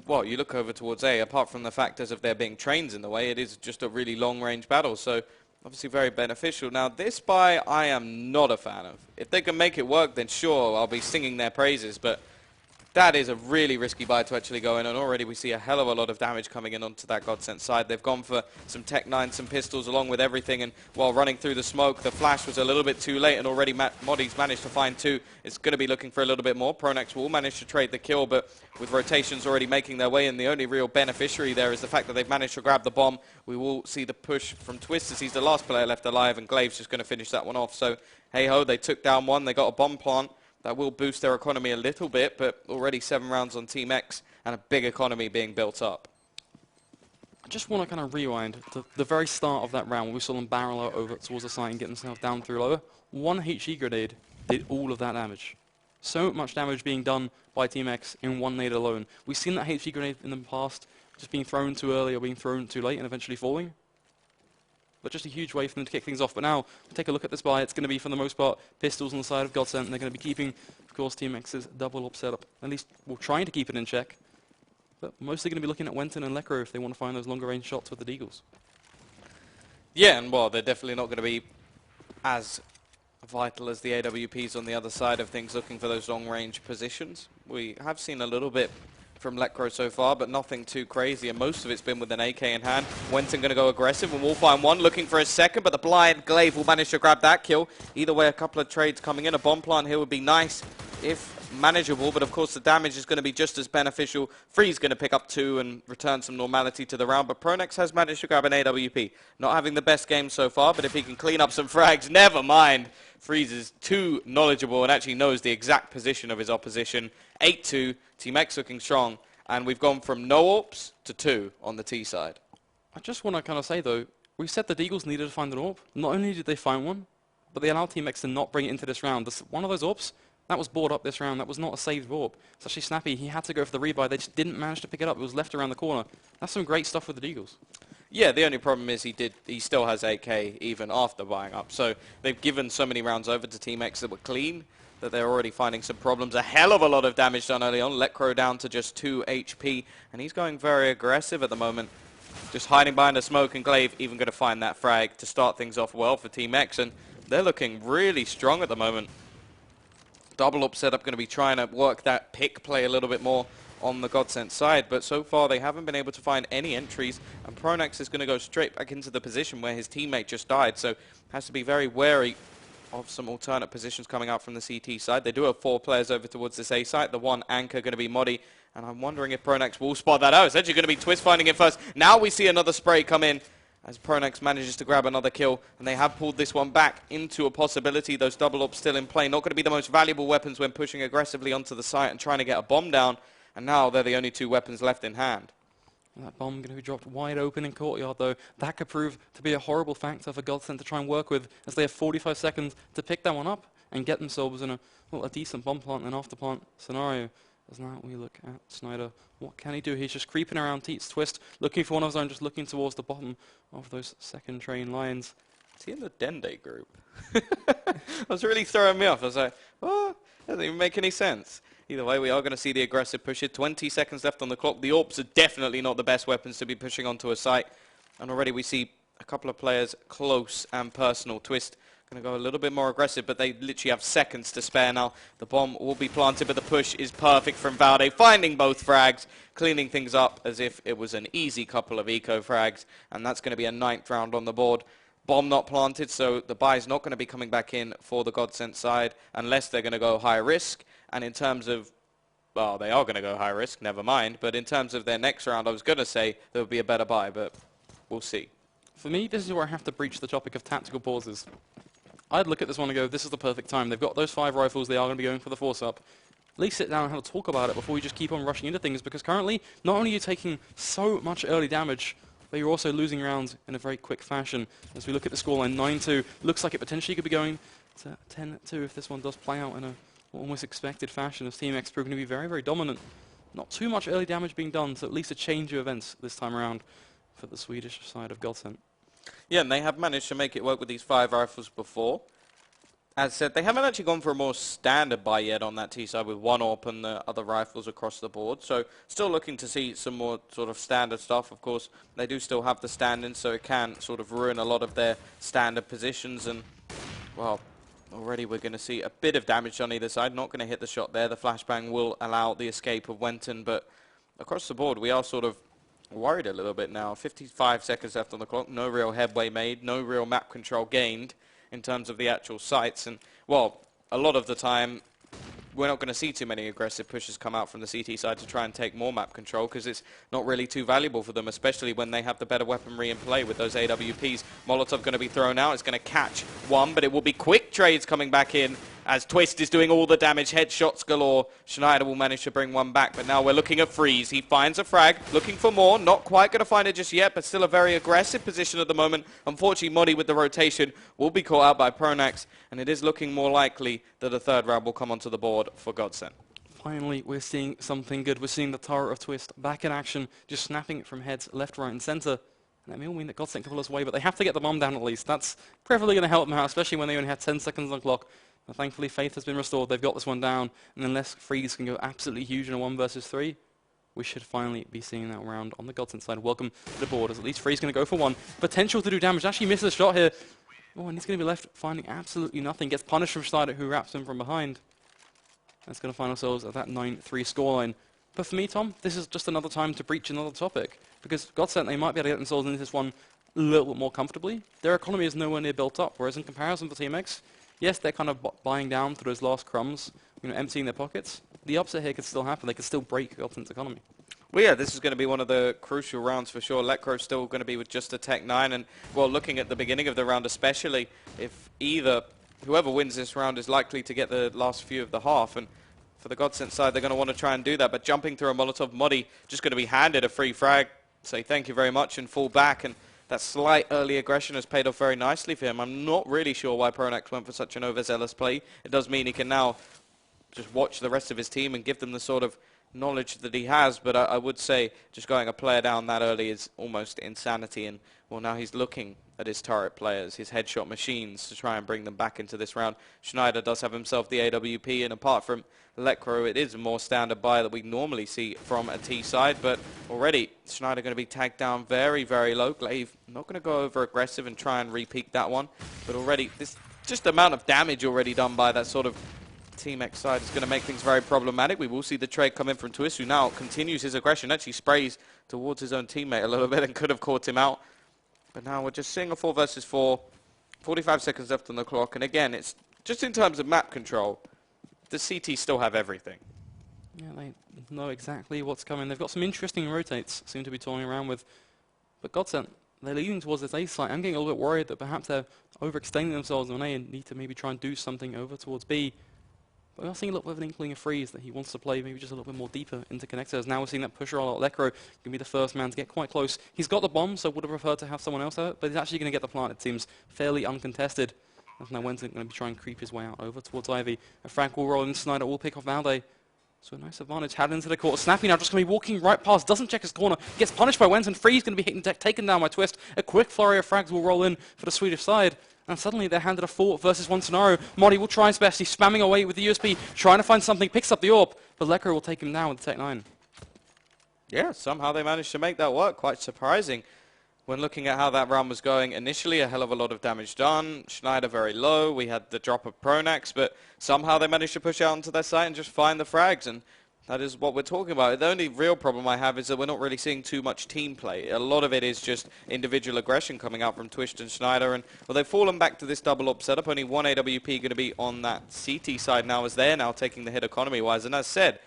C: well, you look over towards A, apart from the factors of there being trains in the way, it is just a really long-range battle. So, obviously very beneficial. Now, this buy I am not a fan of. If they can make it work, then sure, I'll be singing their praises. But that is a really risky buy to actually go in, and already we see a hell of a lot of damage coming in onto that Godsent side. They've gone for some Tech 9, some pistols along with everything, and while running through the smoke, the flash was a little bit too late, and already Modi's managed to find 2. It's going to be looking for a little bit more. Pronax will manage to trade the kill, but with rotations already making their way in, the only real beneficiary there is the fact that they've managed to grab the bomb. We will see the push from Twist as he's the last player left alive, and Glave's just going to finish that one off. So, hey-ho, they took down 1, they got a bomb plant. That will boost their economy a little bit, but already 7 rounds on Team X and a big economy being built up.
D: I just want to kind of rewind to the very start of that round when we saw them barrel out over towards the side and get themselves down through lower. 1 HE grenade did all of that damage. So much damage being done by Team X in 1 nade alone. We've seen that HE grenade in the past just being thrown too early or being thrown too late and eventually falling. But just a huge way for them to kick things off. But now, take a look at this buy. It's going to be, for the most part, pistols on the side of Godsent, and they're going to be keeping, of course, Team X's double up setup. At least, we're trying to keep it in check. But mostly going to be looking at Wenton and Lekro if they want to find those longer range shots with the Deagles.
C: Yeah, and well, they're definitely not going to be as vital as the AWPs on the other side of things, looking for those long range positions. We have seen a little bit from Lekro so far, but nothing too crazy, and most of it's been with an AK in hand. Wenton going to go aggressive, and we'll find one looking for a second, but the blind Glaive will manage to grab that kill. Either way, a couple of trades coming in. A bomb plant here would be nice if manageable, but of course the damage is going to be just as beneficial. Freeze going to pick up 2 and return some normality to the round, but Pronex has managed to grab an AWP. Not having the best game so far, but if he can clean up some frags, never mind. Freeze is too knowledgeable and actually knows the exact position of his opposition. 8-2, Team X looking strong, and we've gone from no AWPs to 2 on the T side.
D: I just want to kind of say, though, we said the Deagles needed to find an AWP. Not only did they find one, but they allowed Team X to not bring it into this round. One of those AWPs, that was bought up this round. That was not a saved AWP. It's actually Snappy. He had to go for the rebuy. They just didn't manage to pick it up. It was left around the corner. That's some great stuff with the Deagles.
C: Yeah, the only problem is he still has AK even after buying up. So they've given so many rounds over to Team X that were clean that they're already finding some problems. A hell of a lot of damage done early on. Lekro down to just 2 HP, and he's going very aggressive at the moment. Just hiding behind a smoke, and Glaive even going to find that frag to start things off well for Team X, and they're looking really strong at the moment. Double up setup going to be trying to work that pick play a little bit more on the Godsent side, but so far they haven't been able to find any entries, and Pronex is going to go straight back into the position where his teammate just died, so has to be very wary of some alternate positions coming out from the CT side. They do have 4 players over towards this A site. The one anchor going to be Modi, and I'm wondering if Pronex will spot that out. It's actually going to be Twist finding it first. Now we see another spray come in as Pronex manages to grab another kill, and they have pulled this one back into a possibility. Those double ups still in play. Not going to be the most valuable weapons when pushing aggressively onto the site and trying to get a bomb down, and now they're the only 2 weapons left in hand.
D: That bomb going to be dropped wide open in courtyard, though. That could prove to be a horrible factor for Godsent to try and work with, as they have 45 seconds to pick that one up and get themselves in a decent bomb plant and after plant scenario. As now we look at Snyder, what can he do? He's just creeping around Teats Twist, looking for one of his own, just looking towards the bottom of those second train lines.
C: Is he in the Dende group? That was really throwing me off. I was like, oh, that doesn't even make any sense. Either way, we are going to see the aggressive push here. 20 seconds left on the clock. The AWPs are definitely not the best weapons to be pushing onto a site. And already we see a couple of players close and personal. Twist going to go a little bit more aggressive, but they literally have seconds to spare now. The bomb will be planted, but the push is perfect from Valde, finding both frags, cleaning things up as if it was an easy couple of eco frags. And that's going to be a 9th round on the board. Bomb not planted, so the buy is not going to be coming back in for the Godsent side unless they're going to go high risk. And in terms of, well, they are going to go high risk, never mind. But in terms of their next round, I was going to say there would be a better buy, but we'll see.
D: For me, this is where I have to breach the topic of tactical pauses. I'd look at this one and go, this is the perfect time. They've got those 5 rifles. They are going to be going for the force-up. At least sit down and have a talk about it before you just keep on rushing into things, because currently, not only are you taking so much early damage, but you're also losing rounds in a very quick fashion. As we look at the scoreline, 9-2, looks like it potentially could be going to 10-2 if this one does play out in a almost expected fashion, as Team X proving to be very, very dominant. Not too much early damage being done, so at least a change of events this time around for the Swedish side of Godsent.
C: Yeah, and they have managed to make it work with these 5 rifles before. As said, they haven't actually gone for a more standard buy yet on that T side with 1 AWP and the other rifles across the board. So still looking to see some more sort of standard stuff. Of course, they do still have the stand-ins, so it can sort of ruin a lot of their standard positions. And, well, already we're going to see a bit of damage on either side. Not going to hit the shot there. The flashbang will allow the escape of Wenton, but across the board we are sort of worried a little bit now. 55 seconds left on the clock. No real headway made. No real map control gained in terms of the actual sites. And, well, a lot of the time we're not going to see too many aggressive pushes come out from the CT side to try and take more map control, because it's not really too valuable for them, especially when they have the better weaponry in play with those AWPs. Molotov going to be thrown out. It's going to catch one, but it will be quick trades coming back in as Twist is doing all the damage. Headshots galore. Schneider will manage to bring one back, but now we're looking at Freeze. He finds a frag, looking for more. Not quite going to find it just yet, but still a very aggressive position at the moment. Unfortunately, Modi with the rotation will be caught out by Pronex, and it is looking more likely that a 3rd round will come onto the board for Godsent.
D: finally, we're seeing something good. We're seeing the Tower of Twist back in action, just snapping it from heads left, right, and center. And that may all mean that Godsent can pull us away, but they have to get the bomb down at least. That's preferably going to help them out, especially when they only had 10 seconds on the clock. But thankfully, faith has been restored. They've got this one down. And unless Freeze can go absolutely huge in a 1 versus 3, we should finally be seeing that round on the Godsent side. Welcome to the board, as at least Freeze going to go for 1. Potential to do damage. Actually misses a shot here. Oh, and he's going to be left finding absolutely nothing. Gets punished from Schneider, who wraps him from behind. That's going to find ourselves at that 9-3 scoreline. But for me, Tom, this is just another time to breach another topic. Because Godsent, they might be able to get themselves into this one a little bit more comfortably. Their economy is nowhere near built up, whereas in comparison to Team X, yes, they're kind of buying down through those last crumbs, emptying their pockets. The upset here could still happen. They could still break Godsent's economy.
C: Well, yeah, this is going to be one of the crucial rounds for sure. Letcro's still going to be with just a Tech 9, and, well, looking at the beginning of the round especially, if whoever wins this round is likely to get the last few of the half, and for the Godsent side, they're going to want to try and do that, but jumping through a Molotov, Modi just going to be handed a free frag, say thank you very much and fall back, and that slight early aggression has paid off very nicely for him. I'm not really sure why Pronax went for such an overzealous play. It does mean he can now just watch the rest of his team and give them the sort of knowledge that he has, but I would say just going a player down that early is almost insanity, and well, now he's looking at his turret players, his headshot machines, to try and bring them back into this round. Schneider does have himself the AWP, and apart from Letcro, it is a more standard buy that we normally see from a T side, but already Schneider going to be tagged down very, very low. Glaive not going to go over aggressive and try and re-peak that one, but already this just the amount of damage already done by that sort of Team X side is going to make things very problematic. We will see the trade come in from Twist, who now continues his aggression, actually sprays towards his own teammate a little bit and could have caught him out. But now we're just seeing a 4 versus 4, 45 seconds left on the clock, and again, it's just in terms of map control, the CT still have everything.
D: Yeah, they know exactly what's coming. They've got some interesting rotates, seem to be toying around with. But Godsent, they're leading towards this A site. I'm getting a little bit worried that perhaps they're overextending themselves on A and need to maybe try and do something over towards B. But we are seeing a little bit of an inkling of Freeze that he wants to play maybe just a little bit more deeper into connectors. Now we're seeing that push roll out. Lecro can be the first man to get quite close. He's got the bomb, so would have preferred to have someone else have it, but he's actually going to get the plant. It seems fairly uncontested. And now Wentz going to be trying to creep his way out over towards Ivy. And Frank will roll in. Snyder will pick off Valde. So a nice advantage. Had into the court. Snappy now just going to be walking right past. Doesn't check his corner. Gets punished by Wentz, and Freeze going to be taken down by Twist. A quick flurry of frags will roll in for the Swedish side. And suddenly they're handed a 4 versus 1 scenario. Modi will try his best. He's spamming away with the USP, trying to find something. Picks up the AWP, but Lecro will take him down with the Tech 9.
C: Yeah, somehow they managed to make that work. Quite surprising when looking at how that round was going. Initially, a hell of a lot of damage done. Schneider very low. We had the drop of Pronax, but somehow they managed to push out into their site and just find the frags. And that is what we're talking about. The only real problem I have is that we're not really seeing too much team play. A lot of it is just individual aggression coming out from Twist and Schneider. And, well, they've fallen back to this double op setup. Only one AWP going to be on that CT side now, as they're now taking the hit economy-wise. And as said,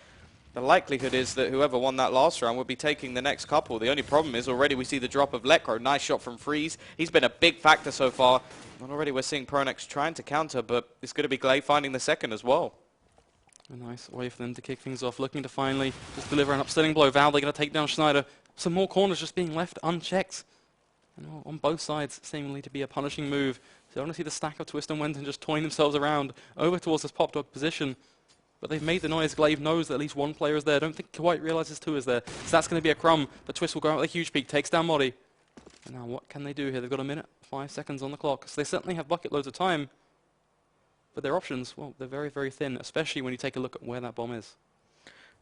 C: the likelihood is that whoever won that last round would be taking the next couple. The only problem is already we see the drop of Lecro. Nice shot from Freeze. He's been a big factor so far. And already we're seeing Pronax trying to counter, but it's going to be Glaive finding the second as well.
D: A nice way for them to kick things off, looking to finally just deliver an upsetting blow. Val, they're going to take down Schneider. Some more corners just being left unchecked. And on both sides, seemingly to be a punishing move. So I want to see the stack of Twist and Wenton just toying themselves around over towards this pop dog position. But they've made the noise. Glaive knows that at least one player is there. I don't think he quite realizes two is there. So that's going to be a crumb. But Twist will go out with a huge peak, takes down Modi. And now what can they do here? They've got a minute, 5 seconds on the clock. So they certainly have bucket loads of time. But their options, well, they're very, very thin, especially when you take a look at where that bomb is.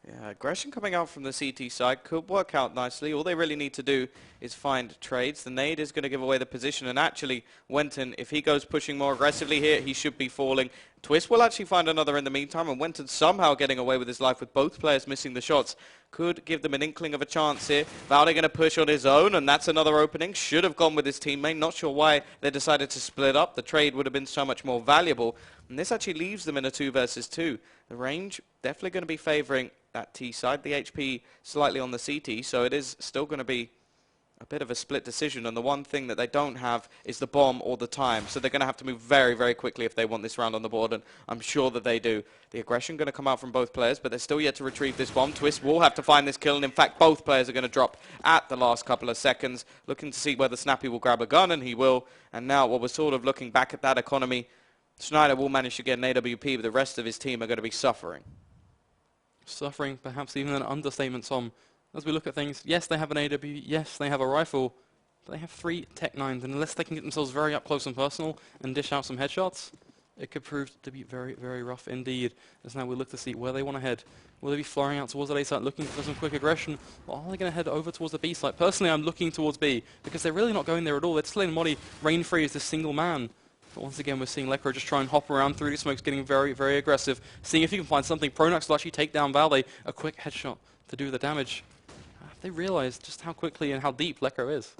C: Yeah, aggression coming out from the CT side could work out nicely. All they really need to do is find trades. The nade is going to give away the position, and actually, Wenton, if he goes pushing more aggressively here, he should be falling. Twist will actually find another in the meantime, and Wenton somehow getting away with his life with both players missing the shots could give them an inkling of a chance here. Valde going to push on his own, and that's another opening. Should have gone with his teammate. Not sure why they decided to split up. The trade would have been so much more valuable, and this actually leaves them in a 2 versus 2. The range definitely going to be favoring that T side. The HP slightly on the CT, so it is still going to be a bit of a split decision, and the one thing that they don't have is the bomb or the time, so they're going to have to move very, very quickly if they want this round on the board, and I'm sure that they do. The aggression going to come out from both players, but they're still yet to retrieve this bomb. Twist will have to find this kill, and in fact both players are going to drop at the last couple of seconds, looking to see whether Snappy will grab a gun, and he will. And now what we're sort of looking back at that economy, Schneider will manage to get an AWP, but the rest of his team are going to be suffering.
D: Suffering, perhaps even an understatement, Tom. As we look at things, yes, they have an AW, yes, they have a rifle, but they have 3 Tech 9s, and unless they can get themselves very up close and personal and dish out some headshots, it could prove to be very, very rough indeed. As now we look to see where they want to head. Will they be flying out towards the A site looking for some quick aggression, or are they going to head over towards the B site? Personally, I'm looking towards B, because they're really not going there at all. They're just letting Modi reign free as this single man. But once again, we're seeing Lekro just try and hop around through the smokes, getting very, very aggressive, seeing if he can find something. Pronax will actually take down Valde, a quick headshot to do the damage. They realize just how quickly and how deep Lekro is.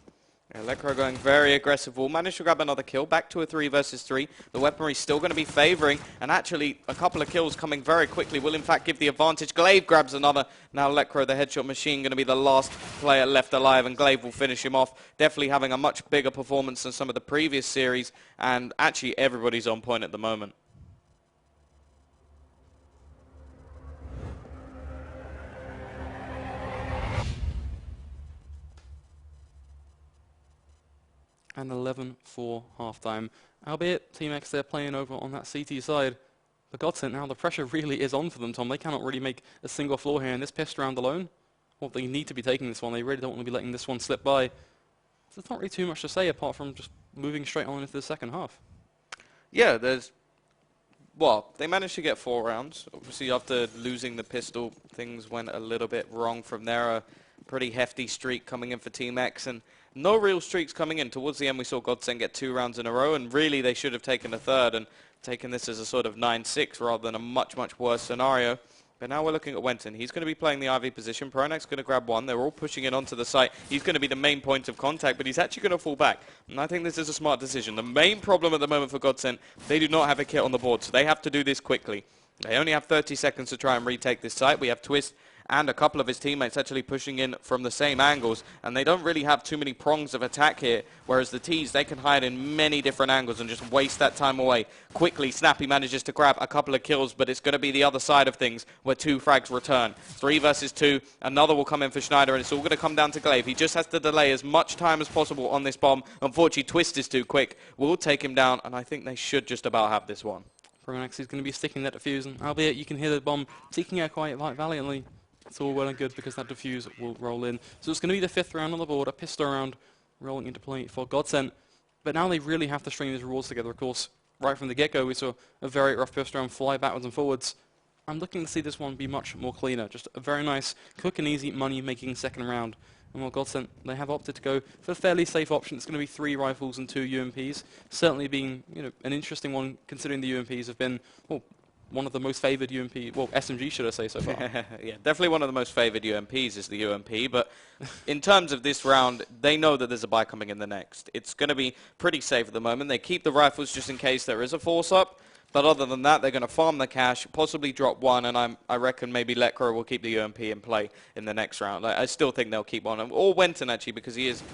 C: Yeah, Lekro going very aggressive. Will manage to grab another kill. Back to a 3 versus 3. The weaponry still going to be favoring, and actually a couple of kills coming very quickly will in fact give the advantage. Glaive grabs another. Now Lekro, the headshot machine, going to be the last player left alive, and Glaive will finish him off. Definitely having a much bigger performance than some of the previous series, and actually everybody's on point at the moment.
D: And 11-4 halftime. Albeit Team X, they're playing over on that CT side. But Godsent now, the pressure really is on for them, Tom. They cannot really make a single floor here in this pissed round alone. Well, they need to be taking this one. They really don't want to be letting this one slip by. So there's not really too much to say apart from just moving straight on into the second half.
C: Yeah, well, they managed to get 4 rounds. Obviously, after losing the pistol, things went a little bit wrong from there. A pretty hefty streak coming in for Team X, and no real streaks coming in. Towards the end, we saw Godsent get 2 rounds in a row, and really they should have taken a third and taken this as a sort of 9-6 rather than a much, much worse scenario. But now we're looking at Wenton. He's going to be playing the IV position. Pronax going to grab one. They're all pushing it onto the site. He's going to be the main point of contact, but he's actually going to fall back. And I think this is a smart decision. The main problem at the moment for Godsent, they do not have a kit on the board, so they have to do this quickly. They only have 30 seconds to try and retake this site. We have Twist and a couple of his teammates actually pushing in from the same angles, and they don't really have too many prongs of attack here, whereas the T's, they can hide in many different angles and just waste that time away. Quickly, Snappy manages to grab a couple of kills, but it's going to be the other side of things where 2 frags return. 3 versus 2, another will come in for Schneider, and it's all going to come down to Glaive. He just has to delay as much time as possible on this bomb. Unfortunately, Twist is too quick. We'll take him down, and I think they should just about have this one.
D: Pronax is going to be sticking that defuse, and albeit you can hear the bomb ticking out quite valiantly. It's all well and good because that defuse will roll in. So it's going to be the 5th round on the board, a pistol round rolling into play for Godsent. But now they really have to string these rewards together, of course. Right from the get-go, we saw a very rough pistol round fly backwards and forwards. I'm looking to see this one be much more cleaner. Just a very nice, quick and easy money-making second round. And while Godsent, they have opted to go for a fairly safe option. It's going to be 3 rifles and 2 UMPs. Certainly being, an interesting one, considering the UMPs have been, well, one of the most favoured UMP, well, SMG should I say so far.
C: Yeah, definitely one of the most favoured UMPs is the UMP, but in terms of this round, they know that there's a buy coming in the next. It's going to be pretty safe at the moment. They keep the rifles just in case there is a force up, but other than that, they're going to farm the cash, possibly drop one, and I reckon maybe Lekro will keep the UMP in play in the next round. I still think they'll keep one, or Wenton actually, because he is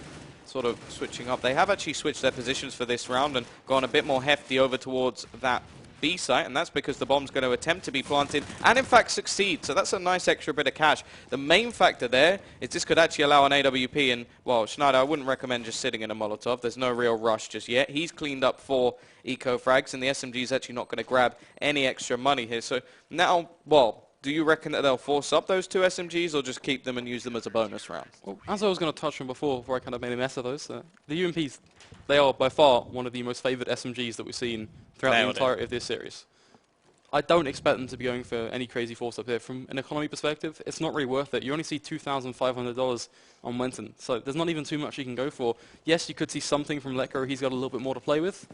C: sort of switching up. They have actually switched their positions for this round and gone a bit more hefty over towards that B site, and that's because the bomb's going to attempt to be planted and in fact succeed, so that's a nice extra bit of cash. The main factor there is this could actually allow an AWP, and well, Schneider, I wouldn't recommend just sitting in a Molotov. There's no real rush just yet. He's cleaned up 4 eco frags, and the SMG is actually not going to grab any extra money here. So now, well, do you reckon that they'll force up those 2 SMGs or just keep them and use them as a bonus round?
D: Well, as I was going to touch on before I kind of made a mess of those, the UMPs, they are by far one of the most favoured SMGs that we've seen throughout the entirety of this series. I don't expect them to be going for any crazy force up here. From an economy perspective, it's not really worth it. You only see $2,500 on Wenton, so there's not even too much you can go for. Yes, you could see something from Lekro. He's got a little bit more to play with,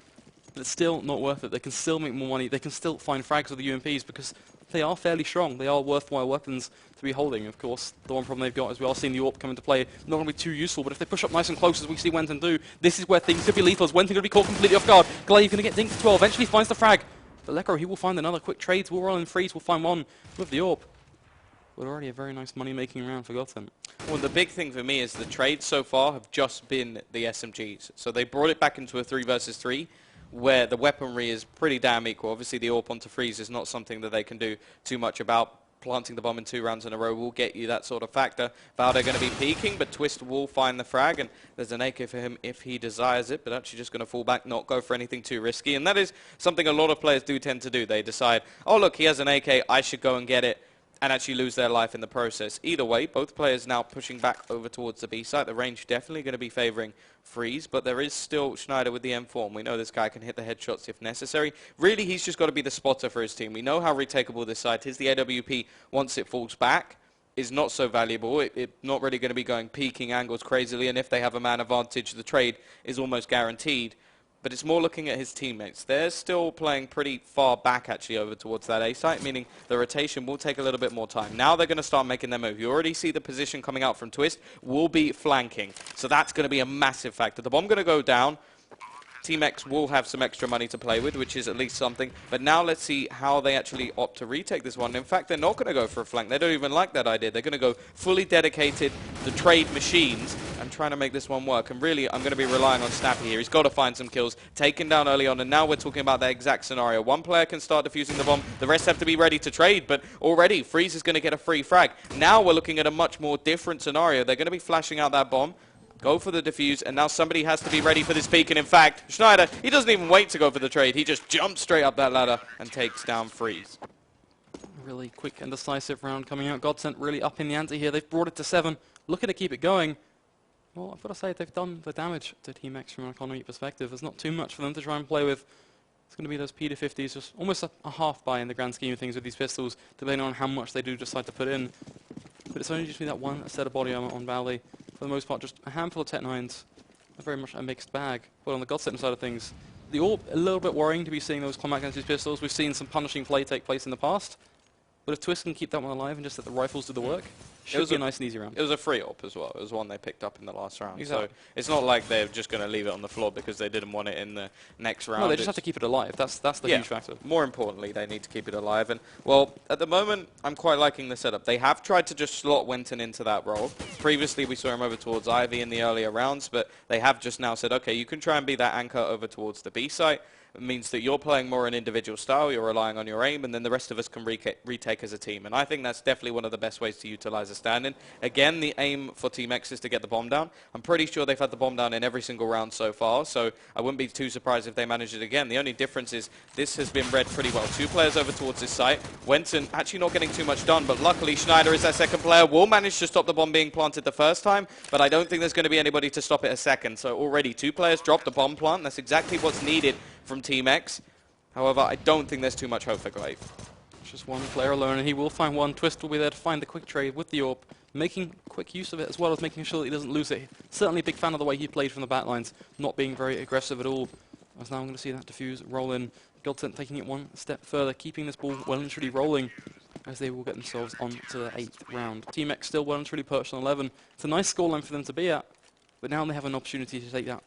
D: but it's still not worth it. They can still make more money. They can still find frags with the UMPs because they are fairly strong. They are worthwhile weapons to be holding, of course. The one problem they've got is we are seeing the AWP come into play. Not going to be too useful, but if they push up nice and close, as we see Wenton do, this is where things could be lethal. As Wenton going to be caught completely off guard. Glaive going to get dinked as well. Eventually finds the frag. But Lekro, he will find another quick trades. We'll roll in freeze. We'll find one with the AWP. But already a very nice money-making round for Godsent.
C: Well, the big thing for me is the trades so far have just been the SMGs. So they brought it back into a 3 versus 3. Where the weaponry is pretty damn equal. Obviously, the AWP onto freeze is not something that they can do too much about. Planting the bomb in 2 rounds in a row will get you that sort of factor. Valde going to be peeking, but Twist will find the frag, and there's an AK for him if he desires it, but actually just going to fall back, not go for anything too risky. And that is something a lot of players do tend to do. They decide, oh, look, he has an AK, I should go and get it. and actually lose their life in the process. Either way, both players now pushing back over towards the B site. The range definitely going to be favoring Freeze, but there is still Schneider with the M4, and we know this guy can hit the headshots if necessary. Really, he's just got to be the spotter for his team. We know how retakeable this site is. The AWP, once it falls back, is not so valuable. It's not really going to be going peeking angles crazily, and if they have a man advantage, the trade is almost guaranteed. But it's more looking at his teammates. They're still playing pretty far back, actually, over towards that A site, meaning the rotation will take a little bit more time. Now they're going to start making their move. You already see the position coming out from Twist will be flanking. So that's going to be a massive factor. The bomb going to go down. Team X will have some extra money to play with, which is at least something. But now let's see how they actually opt to retake this one. In fact, they're not going to go for a flank. They don't even like that idea. They're going to go fully dedicated to trade machines and trying to make this one work. And really, I'm going to be relying on Snappy here. He's got to find some kills, taken down early on. And now we're talking about that exact scenario. One player can start defusing the bomb. The rest have to be ready to trade. But already, Freeze is going to get a free frag. Now we're looking at a much more different scenario. They're going to be flashing out that bomb. Go for the defuse, and now somebody has to be ready for this peek. And in fact, Schneider, he doesn't even wait to go for the trade. He just jumps straight up that ladder and takes down Freeze.
D: Really quick and decisive round coming out. Godsent really up in the ante here. They've brought it to 7. Looking to keep it going. Well, I've got to say, they've done the damage to Team X from an economy perspective. There's not too much for them to try and play with. It's going to be those P-50s, just almost a half buy in the grand scheme of things with these pistols, depending on how much they do decide to put in. But it's only just been that one set of body armor on Valley. For the most part, just a handful of Tech 9s. Very much a mixed bag. But on the Godsent side of things, the AWP, a little bit worrying to be seeing those combat against these pistols. We've seen some punishing play take place in the past. But if Twist can keep that one alive and just let the rifles do the work, should be a nice and easy round.
C: It was a free AWP as well. It was one they picked up in the last round.
D: Exactly.
C: So it's not like they're just going to leave it on the floor because they didn't want it in the next round.
D: No, they just have to keep it alive. That's the huge factor.
C: More importantly, they need to keep it alive. And, well, at the moment, I'm quite liking the setup. They have tried to just slot Winton into that role. Previously, we saw him over towards Ivy in the earlier rounds, but they have just now said, okay, you can try and be that anchor over towards the B site. It means that you're playing more an individual style, you're relying on your aim, and then the rest of us can retake as a team. And I think that's definitely one of the best ways to utilize a stand-in. Again, the aim for Team X is to get the bomb down. I'm pretty sure they've had the bomb down in every single round so far, so I wouldn't be too surprised if they manage it again. The only difference is this has been read pretty well. 2 players over towards this site. Wenton actually not getting too much done, but luckily Schneider is that second player. Will manage to stop the bomb being planted the first time, but I don't think there's going to be anybody to stop it a second. So already 2 players dropped the bomb plant. That's exactly what's needed from Team X. However, I don't think there's too much hope for Glaive.
D: Just one player alone, and he will find one. Twist will be there to find the quick trade with the AWP, making quick use of it as well as making sure that he doesn't lose it. Certainly a big fan of the way he played from the backlines, not being very aggressive at all. As now I'm going to see that defuse roll in. Godsent taking it one step further, keeping this ball well and truly rolling as they will get themselves on to the 8th round. Team X still well and truly perched on 11. It's a nice scoreline for them to be at, but now they have an opportunity to take that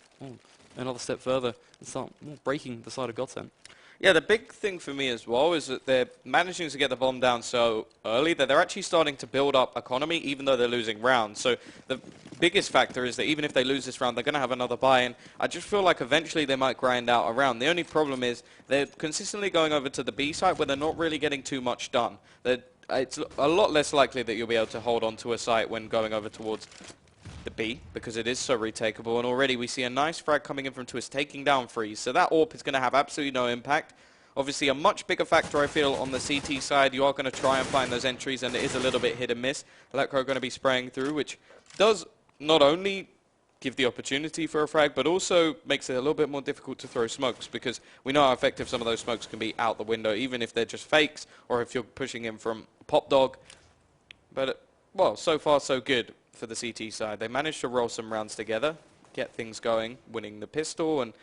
D: another step further and start breaking the side of Godsent.
C: Yeah, the big thing for me as well is that they're managing to get the bomb down so early that they're actually starting to build up economy even though they're losing rounds. So the biggest factor is that even if they lose this round, they're going to have another buy-in. I just feel like eventually they might grind out a round. The only problem is they're consistently going over to the B site where they're not really getting too much done. It's a lot less likely that you'll be able to hold on to a site when going over towards the B, because it is so retakeable, and already we see a nice frag coming in from Twist, taking down Freeze, so that AWP is going to have absolutely no impact. Obviously a much bigger factor I feel on the CT side. You are going to try and find those entries, and it is a little bit hit and miss. Electro going to be spraying through, which does not only give the opportunity for a frag, but also makes it a little bit more difficult to throw smokes, because we know how effective some of those smokes can be out the window, even if they're just fakes, or if you're pushing in from Pop Dog. But, well, so far so good for the CT side. They managed to roll some rounds together, get things going, winning the pistol, and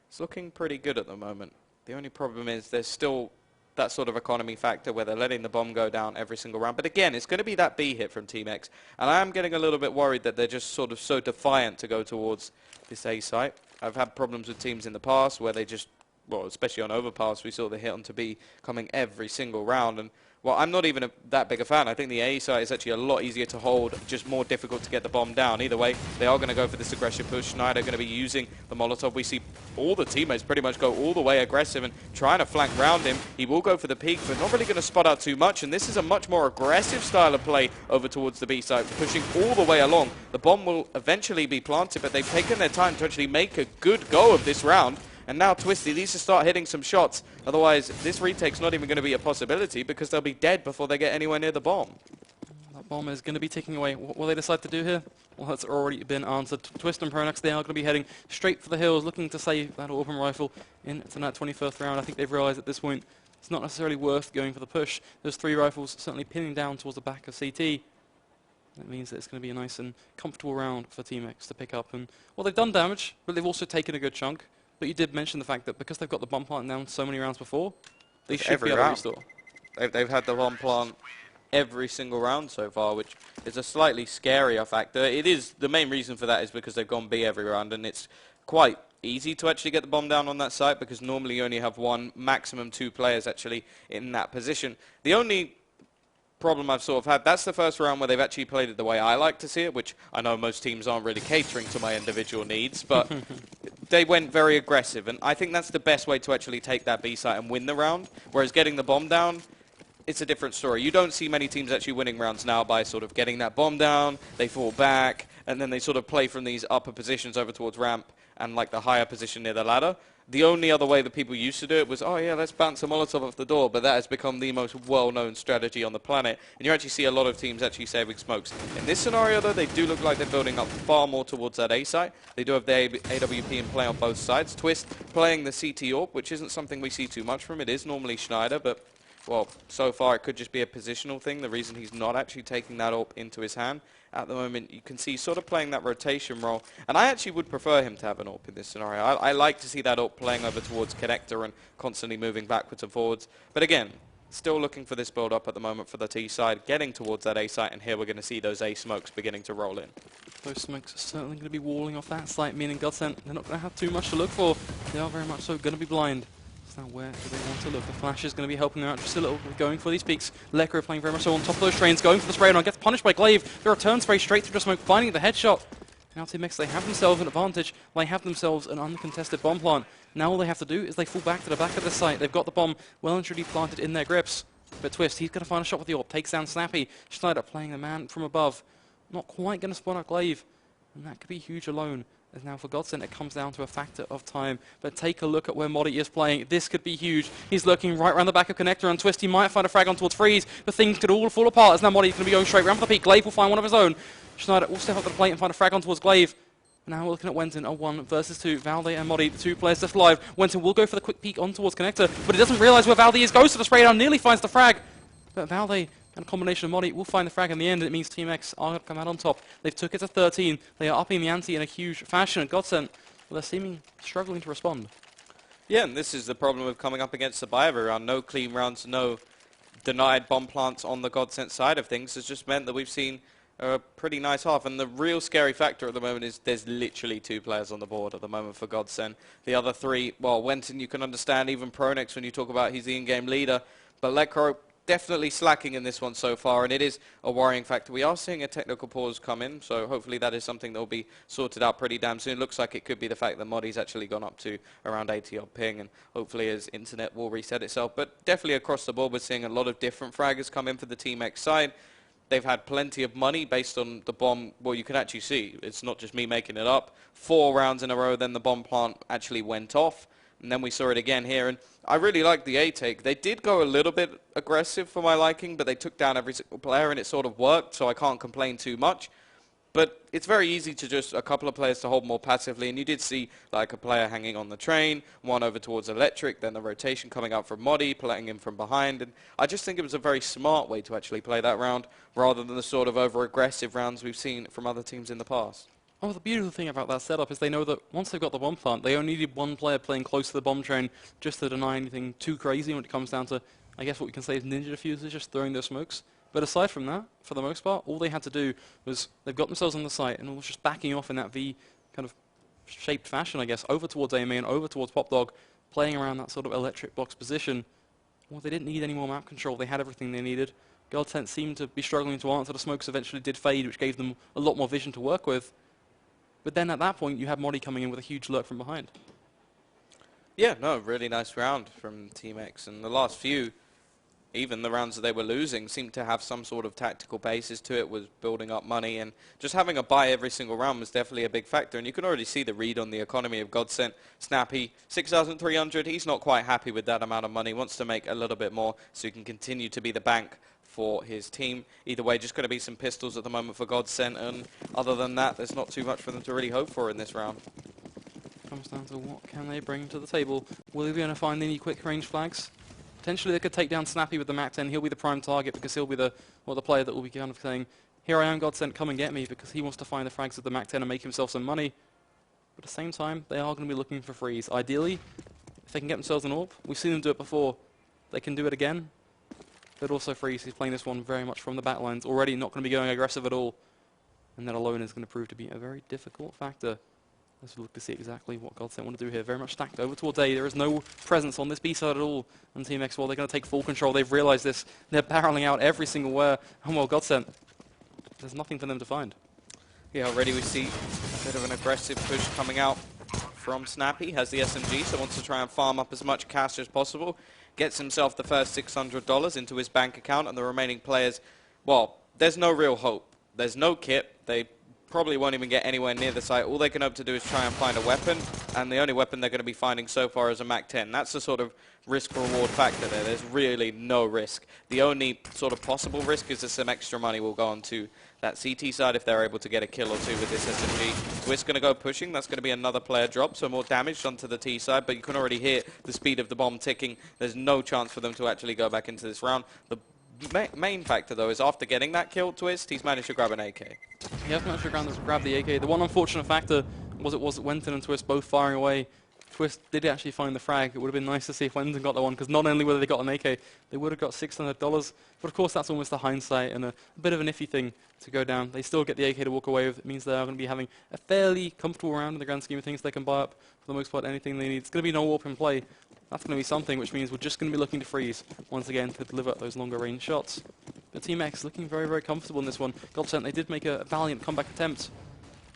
C: it's looking pretty good at the moment. The only problem is there's still that sort of economy factor where they're letting the bomb go down every single round. But again, it's going to be that B hit from Team X, and I am getting a little bit worried that they're just sort of so defiant to go towards this A site. I've had problems with teams in the past where they just, well, especially on Overpass, we saw the hit onto B coming every single round, and well, I'm not even that big a fan. I think the A site is actually a lot easier to hold, just more difficult to get the bomb down. Either way, they are going to go for this aggressive push. Schneider going to be using the Molotov. We see all the teammates pretty much go all the way aggressive and trying to flank round him. He will go for the peak, but not really going to spot out too much. And this is a much more aggressive style of play over towards the B site, pushing all the way along. The bomb will eventually be planted, but they've taken their time to actually make a good go of this round. And now Twisty needs to start hitting some shots. Otherwise, this retake's not even going to be a possibility because they'll be dead before they get anywhere near the bomb.
D: That bomb is going to be ticking away. What will they decide to do here? Well, that's already been answered. Twist and Pronax, they are going to be heading straight for the hills, looking to save that Orban rifle into that 21st round. I think they've realized at this point it's not necessarily worth going for the push. Those 3 rifles certainly pinning down towards the back of CT. That means that it's going to be a nice and comfortable round for Team X to pick up. And, well, they've done damage, but they've also taken a good chunk. But you did mention the fact that because they've got the bomb plant down so many rounds before, they should be able to restore.
C: They've had the bomb plant every single round so far, which is a slightly scarier factor. It is, the main reason for that is because they've gone B every round, and it's quite easy to actually get the bomb down on that site because normally you only have 1, maximum 2 players actually in that position. The only problem I've sort of had, that's the first round where they've actually played it the way I like to see it, which I know most teams aren't really catering to my individual needs, but they went very aggressive, and I think that's the best way to actually take that B site and win the round, whereas getting the bomb down, it's a different story. You don't see many teams actually winning rounds now by sort of getting that bomb down, they fall back, and then they sort of play from these upper positions over towards ramp and like the higher position near the ladder. The only other way that people used to do it was, oh yeah, let's bounce a Molotov off the door, but that has become the most well-known strategy on the planet, and you actually see a lot of teams actually saving smokes. In this scenario, though, they do look like they're building up far more towards that A site. They do have the AWP in play on both sides. Twist playing the CT AWP, which isn't something we see too much from. It is normally Schneider, but, well, so far it could just be a positional thing, the reason he's not actually taking that AWP into his hand. At the moment, you can see sort of playing that rotation role. And I actually would prefer him to have an AWP in this scenario. I like to see that AWP playing over towards connector and constantly moving backwards and forwards. But again, still looking for this build-up at the moment for the T side, getting towards that A site, and here we're going to see those A smokes beginning to roll in.
D: Those smokes are certainly going to be walling off that site, meaning Godsent, they're not going to have too much to look for. They are very much so going to be blind. Now where do they want to look? The flash is going to be helping them out just a little bit, going for these peaks. Lekro playing very much so on top of those trains, going for the spray on, gets punished by Glaive. The return spray straight through the smoke, finding the headshot. Now Team X, they have themselves an advantage. They have themselves an uncontested bomb plant. Now all they have to do is they fall back to the back of the site. They've got the bomb well and truly planted in their grips. But Twist, he's going to find a shot with the AWP, takes down Snappy. Schneider playing the man from above. Not quite going to spawn out Glaive. And that could be huge alone. As now for Godsent, it comes down to a factor of time. But take a look at where Modi is playing. This could be huge. He's looking right around the back of Connector, and Twist, he might find a frag on towards Freeze, but things could all fall apart as now Modi's going to be going straight around for the peak. Glaive will find one of his own. Schneider will step up to the plate and find a frag on towards Glaive. Now we're looking at Wenton, a 1 versus 2. Valde and Modi, the 2 players left alive. Wenton will go for the quick peek on towards Connector, but he doesn't realise where Valde is. Goes to the spray down, nearly finds the frag. But Valde and a combination of Modi will find the frag in the end. It means Team X are going to come out on top. They've took it to 13. They are upping the ante in a huge fashion. And Godsent, well, they're seeming struggling to respond.
C: Yeah, and this is the problem of coming up against the buy every round. No clean rounds, no denied bomb plants on the Godsent side of things has just meant that we've seen a pretty nice half. And the real scary factor at the moment is there's literally 2 players on the board at the moment for Godsent. The other 3, well, Wenton you can understand, even Pronex when you talk about he's the in-game leader. But Lekro definitely slacking in this one so far, and it is a worrying factor. We are seeing a technical pause come in, so hopefully that is something that will be sorted out pretty damn soon. Looks like it could be the fact that Modi's actually gone up to around 80 odd ping, and hopefully his internet will reset itself. But definitely across the board, we're seeing a lot of different fraggers come in for the Team X side. They've had plenty of money based on the bomb. Well, you can actually see, it's not just me making it up. 4 rounds in a row, then the bomb plant actually went off. And then we saw it again here, and I really like the A take. They did go a little bit aggressive for my liking, but they took down every single player, and it sort of worked, so I can't complain too much. But it's very easy to just a couple of players to hold more passively, and you did see like a player hanging on the train, one over towards Electric, then the rotation coming out from Modi, playing him from behind, and I just think it was a very smart way to actually play that round, rather than the sort of over-aggressive rounds we've seen from other teams in the past.
D: Oh, the beautiful thing about that setup is they know that once they've got the bomb plant, they only need 1 player playing close to the bomb train just to deny anything too crazy when it comes down to, I guess what we can say is ninja diffusers, just throwing their smokes. But aside from that, for the most part, all they had to do was they've got themselves on the site and was just backing off in that V kind of shaped fashion, I guess, over towards AMA and over towards Pop Dog, playing around that sort of electric box position. Well, they didn't need any more map control. They had everything they needed. Godsent seemed to be struggling to answer. The smokes eventually did fade, which gave them a lot more vision to work with. But then at that point, you have Modi coming in with a huge lurk from behind.
C: Yeah, no, really nice round from Team X. And the last few, even the rounds that they were losing seemed to have some sort of tactical basis to it, was building up money, and just having a buy every single round was definitely a big factor. And you can already see the read on the economy of Godsent. Snappy, 6,300. He's not quite happy with that amount of money, wants to make a little bit more so he can continue to be the bank for his team. Either way, just going to be some pistols at the moment for Godsent, and other than that, there's not too much for them to really hope for in this round.
D: Comes down to what can they bring to the table. Will they be able to find any quick range flags? Potentially they could take down Snappy with the MAC-10. He'll be the prime target because he'll be the player that will be kind of saying, here I am, Godsent, come and get me, because he wants to find the frags with the MAC-10 and make himself some money. But at the same time, they are going to be looking for frees. Ideally, if they can get themselves an AWP, we've seen them do it before, they can do it again. But also freeze, he's playing this one very much from the back lines, already not going to be going aggressive at all. And that alone is going to prove to be a very difficult factor. Let's look to see exactly what Godsent want to do here. Very much stacked over towards A. There is no presence on this B side at all. And Team X, well, they're going to take full control. They've realized this. They're barreling out every single where. And well, Godsent, there's nothing for them to find.
C: Yeah, already we see a bit of an aggressive push coming out from Snappy. Has the SMG, so wants to try and farm up as much cash as possible. Gets himself the first $600 into his bank account, and the remaining players, well, there's no real hope. There's no kit. They probably won't even get anywhere near the site. All they can hope to do is try and find a weapon, and the only weapon they're going to be finding so far is a MAC-10. That's the sort of risk-reward factor there. There's really no risk. The only sort of possible risk is that some extra money will go on to that CT side if they're able to get a kill or two with this SMG. Twist going to go pushing. That's going to be another player drop, so more damage onto the T side, but you can already hear the speed of the bomb ticking. There's no chance for them to actually go back into this round. The main factor, though, is after getting that kill, Twist, he's managed to grab an AK.
D: He has managed to grab the AK. The one unfortunate factor was Wenton and Twist both firing away. Twist did actually find the frag. It would have been nice to see if Wenton got the one, because not only would they got an AK, they would have got $600. But of course, that's almost a hindsight and a bit of an iffy thing to go down. They still get the AK to walk away with. It means they are going to be having a fairly comfortable round in the grand scheme of things. They can buy up, for the most part, anything they need. It's going to be no warp in play. That's going to be something, which means we're just going to be looking to freeze once again to deliver those longer range shots. But Team X looking very, very comfortable in this one. Godsent, they did make a valiant comeback attempt,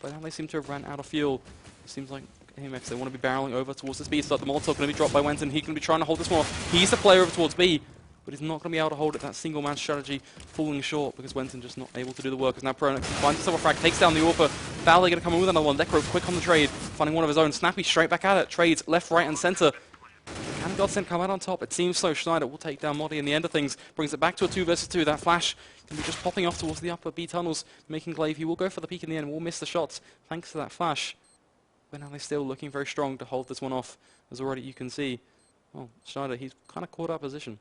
D: but now they seem to have ran out of fuel. It seems like Team X, they want to be barreling over towards this B side. The Molotov going to be dropped by Wenton. He's going to be trying to hold this one off. He's the player over towards B, but he's not going to be able to hold it. That single-man strategy falling short because Wenton just not able to do the work. As now Pronax finds himself a frag, takes down the AWPer. Valley going to come in with another one. Necro quick on the trade, finding one of his own. Snappy straight back at it. Trades left, right, and center. Can Godsent come out on top? It seems so. Schneider will take down Modi in the end of things. Brings it back to a 2 versus 2. That flash can be just popping off towards the upper B tunnels, making Glaive. He will go for the peak in the end. Will miss the shots thanks to that flash. But now they're still looking very strong to hold this one off. As already you can see, well, Schneider, he's kind of caught our position.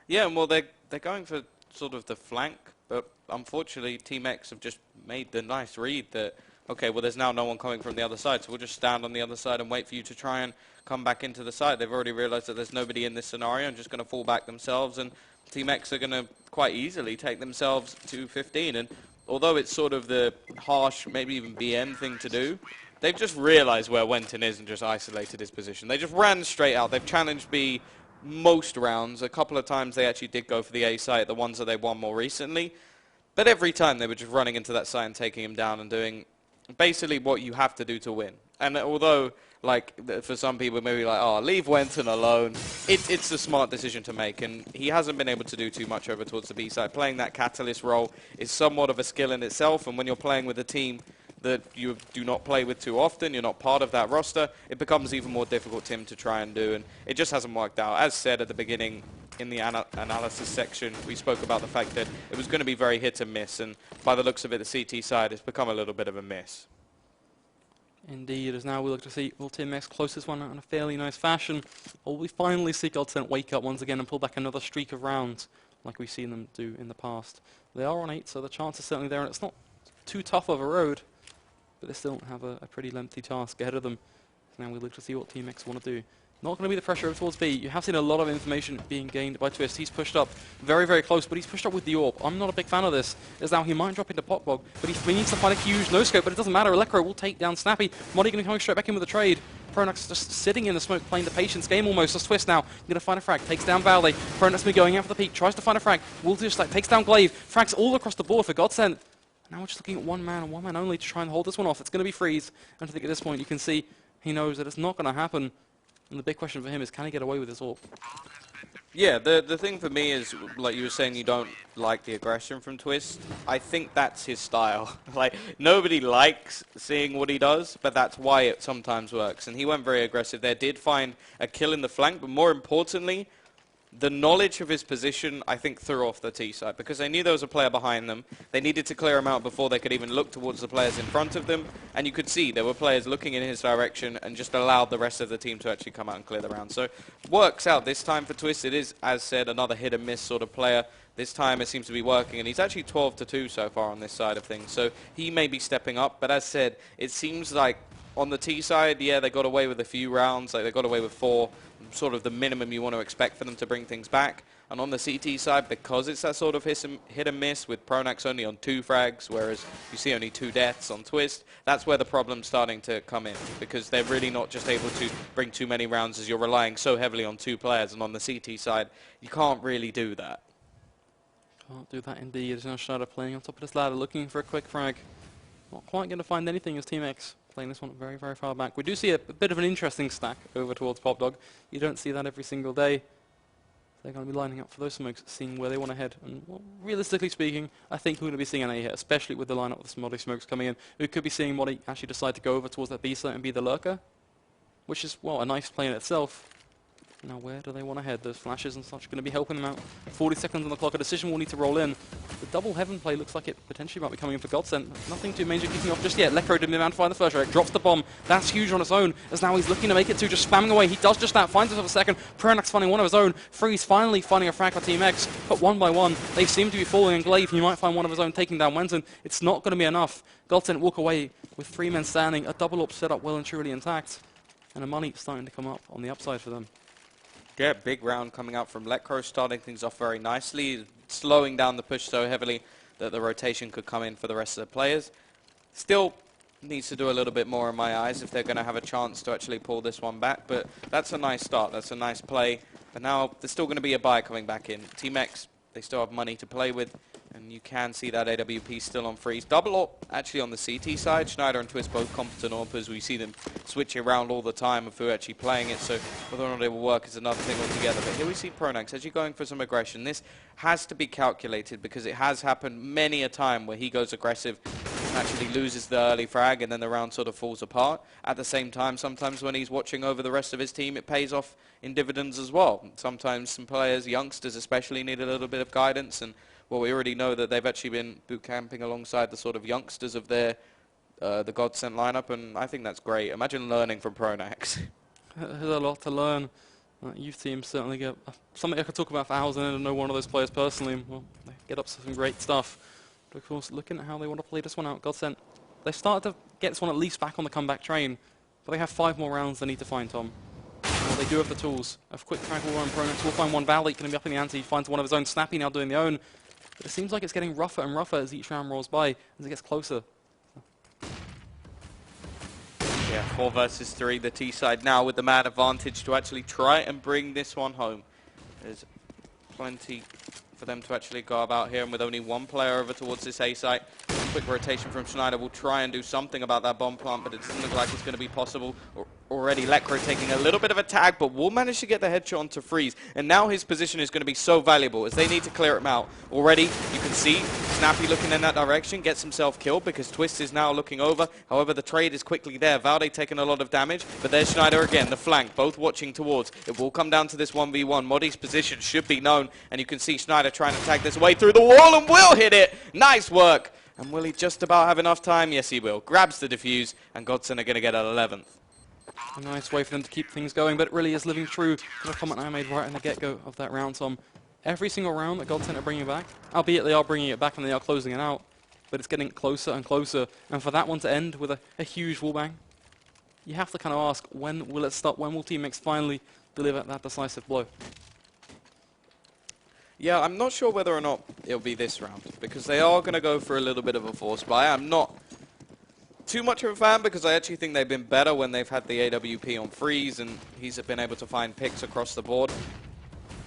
C: Yeah, well, they're going for sort of the flank, but unfortunately Team X have just made the nice read that, okay, well, there's now no one coming from the other side, so we'll just stand on the other side and wait for you to try and come back into the site. They've already realized that there's nobody in this scenario and just going to fall back themselves, and Team X are going to quite easily take themselves to 15. And although it's sort of the harsh, maybe even BM thing to do, they've just realized where Wenton is and just isolated his position. They just ran straight out. They've challenged B most rounds. A couple of times they actually did go for the A site, the ones that they won more recently. But every time they were just running into that site and taking him down and doing basically what you have to do to win. And although, like, for some people maybe like, oh, leave Wenton alone, it's a smart decision to make. And he hasn't been able to do too much over towards the B side. Playing that catalyst role is somewhat of a skill in itself. And when you're playing with a team that you do not play with too often, you're not part of that roster, it becomes even more difficult to him to try and do, and it just hasn't worked out. As said at the beginning in the analysis section, we spoke about the fact that it was going to be very hit and miss, and by the looks of it, the CT side has become a little bit of a miss.
D: Indeed, as now we look to see, will Team X close this one out in a fairly nice fashion, or will we finally see Godsent wake up once again and pull back another streak of rounds, like we've seen them do in the past. They are on 8, so the chance is certainly there, and it's not too tough of a road, but they still have a pretty lengthy task ahead of them. So now we look to see what Team X want to do. Not going to be the pressure over towards B. You have seen a lot of information being gained by Twist. He's pushed up very, very close, but he's pushed up with the AWP. I'm not a big fan of this, as now he might drop into Potbog, but he needs to find a huge no-scope, but it doesn't matter. Electro will take down Snappy. Modi going to come straight back in with a trade. Pronax just sitting in the smoke, playing the patience game almost. As Twist now going to find a frag, takes down Valde. Pronax be going out for the peak, tries to find a frag. Will just like takes down Glaive. Frags all across the board for Godsent. Now we're just looking at one man and one man only to try and hold this one off. It's going to be freeze. And I think at this point you can see he knows that it's not going to happen. And the big question for him is, can he get away with this AWP?
C: Yeah, the thing for me is, like you were saying, you don't like the aggression from Twist. I think that's his style. Like, nobody likes seeing what he does, but that's why it sometimes works. And he went very aggressive there, did find a kill in the flank, but more importantly, the knowledge of his position, I think, threw off the T side, because they knew there was a player behind them. They needed to clear him out before they could even look towards the players in front of them, and you could see there were players looking in his direction and just allowed the rest of the team to actually come out and clear the round. So, works out this time for Twist. It is, as said, another hit and miss sort of player. This time it seems to be working, and he's actually 12-2 so far on this side of things. So, he may be stepping up, but as said, it seems like on the T side, yeah, they got away with a few rounds, like they got away with 4, sort of the minimum you want to expect for them to bring things back. And on the CT side, because it's that sort of hit and miss with Pronax only on 2 frags, whereas you see only 2 deaths on Twist, that's where the problem's starting to come in, because they're really not just able to bring too many rounds as you're relying so heavily on 2 players. And on the CT side, you can't really do that.
D: Can't do that indeed. There's no Starladder playing on top of this ladder, looking for a quick frag. Not quite going to find anything as Team X playing this one very, very far back. We do see a bit of an interesting stack over towards Pop Dog. You don't see that every single day. They're going to be lining up for those smokes, seeing where they want to head. And well, realistically speaking, I think we're going to be seeing an A hit, especially with the lineup with some Moddy smokes coming in. We could be seeing Moddy actually decide to go over towards that B site and be the lurker, which is, well, a nice play in itself. Now, where do they want to head? Those flashes and such are going to be helping them out. 40 seconds on the clock. A decision will need to roll in. The double heaven play looks like it potentially might be coming in for Godsent. Nothing too major kicking off just yet. Lekro didn't even find the first wreck. Drops the bomb. That's huge on its own, as now he's looking to make it too, just spamming away. He does just that. Finds himself a second. Pronax finding one of his own. Freeze finally finding a frag for Team X. But one by one, they seem to be falling in Glaive. He might find one of his own taking down Wenton. It's not going to be enough. Godsent walk away with 3 men standing. A double up set up well and truly intact. And the money starting to come up on the upside for them.
C: Yeah, big round coming out from Lekro, starting things off very nicely, slowing down the push so heavily that the rotation could come in for the rest of the players. Still needs to do a little bit more in my eyes if they're going to have a chance to actually pull this one back, but that's a nice start, that's a nice play. But now there's still going to be a buy coming back in. Team X, they still have money to play with, and you can see that AWP still on freeze. Double up actually on the CT side. Schneider and Twist both competent AWPers. We see them switch around all the time of who are actually playing it, so whether or not it will work is another thing altogether. But here we see Pronax actually going for some aggression. This has to be calculated because it has happened many a time where he goes aggressive and actually loses the early frag and then the round sort of falls apart. At the same time, sometimes when he's watching over the rest of his team, it pays off in dividends as well. Sometimes some players, youngsters especially, need a little bit of guidance, and well, we already know that they've actually been boot camping alongside the sort of youngsters of their the Godsent lineup, and I think that's great. Imagine learning from Pronax.
D: There's a lot to learn. Youth teams certainly get something I could talk about for hours, and I don't know one of those players personally. Well, they get up to some great stuff. But of course, looking at how they want to play this one out, Godsent, they started to get this one at least back on the comeback train, but they have 5 more rounds they need to find, Tom. Well, they do have the tools. A quick frag will run Pronax. We'll find one Valley going to be up in the ante. He finds one of his own. Snappy now doing the own. But it seems like it's getting rougher and rougher as each round rolls by, as it gets closer.
C: Yeah, 4 versus 3, the T side now with the mad advantage to actually try and bring this one home. There's plenty for them to actually go about here, and with only 1 player over towards this A site. Quick rotation from Schneider will try and do something about that bomb plant, but it doesn't look like it's going to be possible. Already Lekro taking a little bit of a tag, but will manage to get the headshot onto Freeze. And now his position is going to be so valuable as they need to clear him out. Already, you can see Snappy looking in that direction, gets himself killed because Twist is now looking over. However, the trade is quickly there. Valde taking a lot of damage, but there's Schneider again, the flank, both watching towards. It will come down to this 1v1. Moddy's position should be known, and you can see Schneider trying to tag this way through the wall and will hit it. Nice work. And will he just about have enough time? Yes, he will. Grabs the defuse, and Godsent are going to get an 11th.
D: A nice way for them to keep things going, but it really is living true to the comment I made right in the get-go of that round, Tom. Every single round that Godsent are bringing back, albeit they are bringing it back and they are closing it out, but it's getting closer and closer. And for that one to end with a huge wallbang, you have to kind of ask, when will it stop? When will Team X finally deliver that decisive blow?
C: Yeah, I'm not sure whether or not it'll be this round, because they are going to go for a little bit of a force buy. I'm not too much of a fan because I actually think they've been better when they've had the AWP on freeze and he's been able to find picks across the board.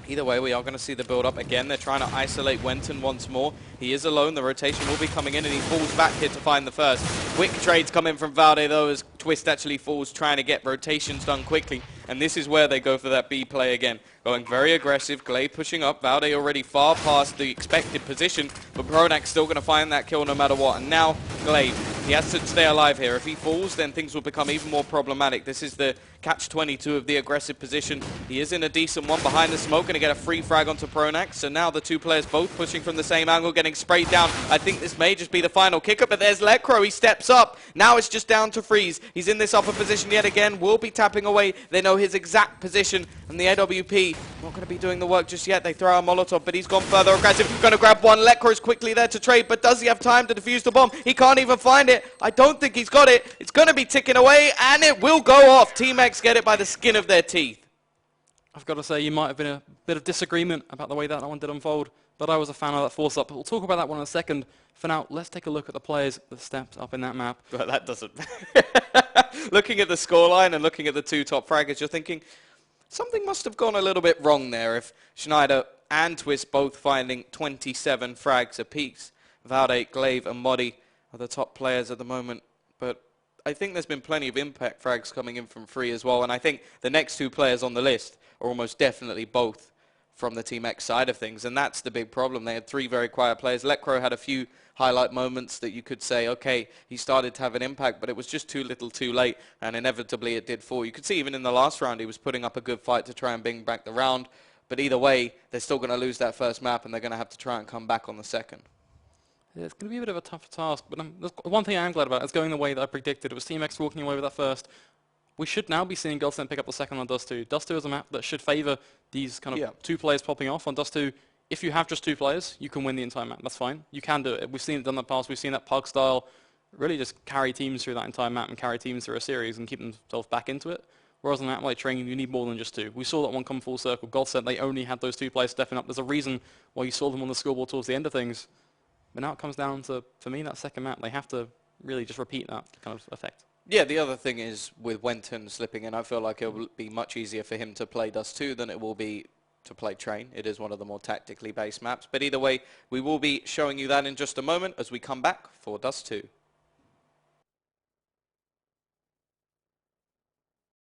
C: Either way, we are going to see the build-up again. They're trying to isolate Wenton once more. He is alone. The rotation will be coming in, and he falls back here to find the first. Quick trades come in from Valde, though, as Twist actually falls, trying to get rotations done quickly. And this is where they go for that B play again. Going very aggressive, Glaive pushing up, Valde already far past the expected position, but Pronak's still going to find that kill no matter what. And now, Glaive, he has to stay alive here. If he falls, then things will become even more problematic. This is the catch-22 of the aggressive position. He is in a decent one behind the smoke, going to get a free frag onto Pronax. So now the two players both pushing from the same angle, getting sprayed down. I think this may just be the final kicker, but there's Lecro. He steps up. Now it's just down to Freeze. He's in this upper position yet again, will be tapping away. They know his exact position, and the AWP not going to be doing the work just yet. They throw a Molotov, but he's gone further aggressive. Going to grab one. Lecro's quickly there to trade, but does he have time to defuse the bomb? He can't even find it. I don't think he's got it. It's going to be ticking away, and it will go off. Team X get it by the skin of their teeth.
D: I've got to say, you might have been a bit of disagreement about the way that one did unfold, but I was a fan of that force up. We'll talk about that one in a second. For now, let's take a look at the players that stepped up in that map.
C: Well, that doesn't... Looking at the scoreline and looking at the two top fraggers, you're thinking, something must have gone a little bit wrong there if Schneider and Twist both finding 27 frags apiece. Valde, Glaive and Modi are the top players at the moment, but I think there's been plenty of impact frags coming in from Free as well, and I think the next two players on the list are almost definitely both from the Team X side of things, and that's the big problem. They had three very quiet players. Lecro had a few highlight moments that you could say, okay, he started to have an impact, but it was just too little too late, and inevitably it did fall. You could see even in the last round he was putting up a good fight to try and bring back the round, but either way, they're still going to lose that first map, and they're going to have to try and come back on the second.
D: Yeah, it's going to be a bit of a tough task, but there's one thing I am glad about. It's going the way that I predicted. It was Team X walking away with that first. We should now be seeing Godsent pick up the second on Dust 2. Dust 2 is a map that should favor these kind of two players popping off. On Dust 2, if you have just two players, you can win the entire map. That's fine. You can do it. We've seen it done in the past. We've seen that Pug style really just carry teams through that entire map and carry teams through a series and keep themselves back into it. Whereas on a map like Train, you need more than just two. We saw that one come full circle. Godsent, they only had those two players stepping up. There's a reason why you saw them on the scoreboard towards the end of things. But now it comes down to, for me, that second map. They have to really just repeat that kind of effect.
C: Yeah, the other thing is with Wenton slipping in, I feel like it will be much easier for him to play Dust 2 than it will be to play Train. It is one of the more tactically based maps. But either way, we will be showing you that in just a moment as we come back for Dust 2.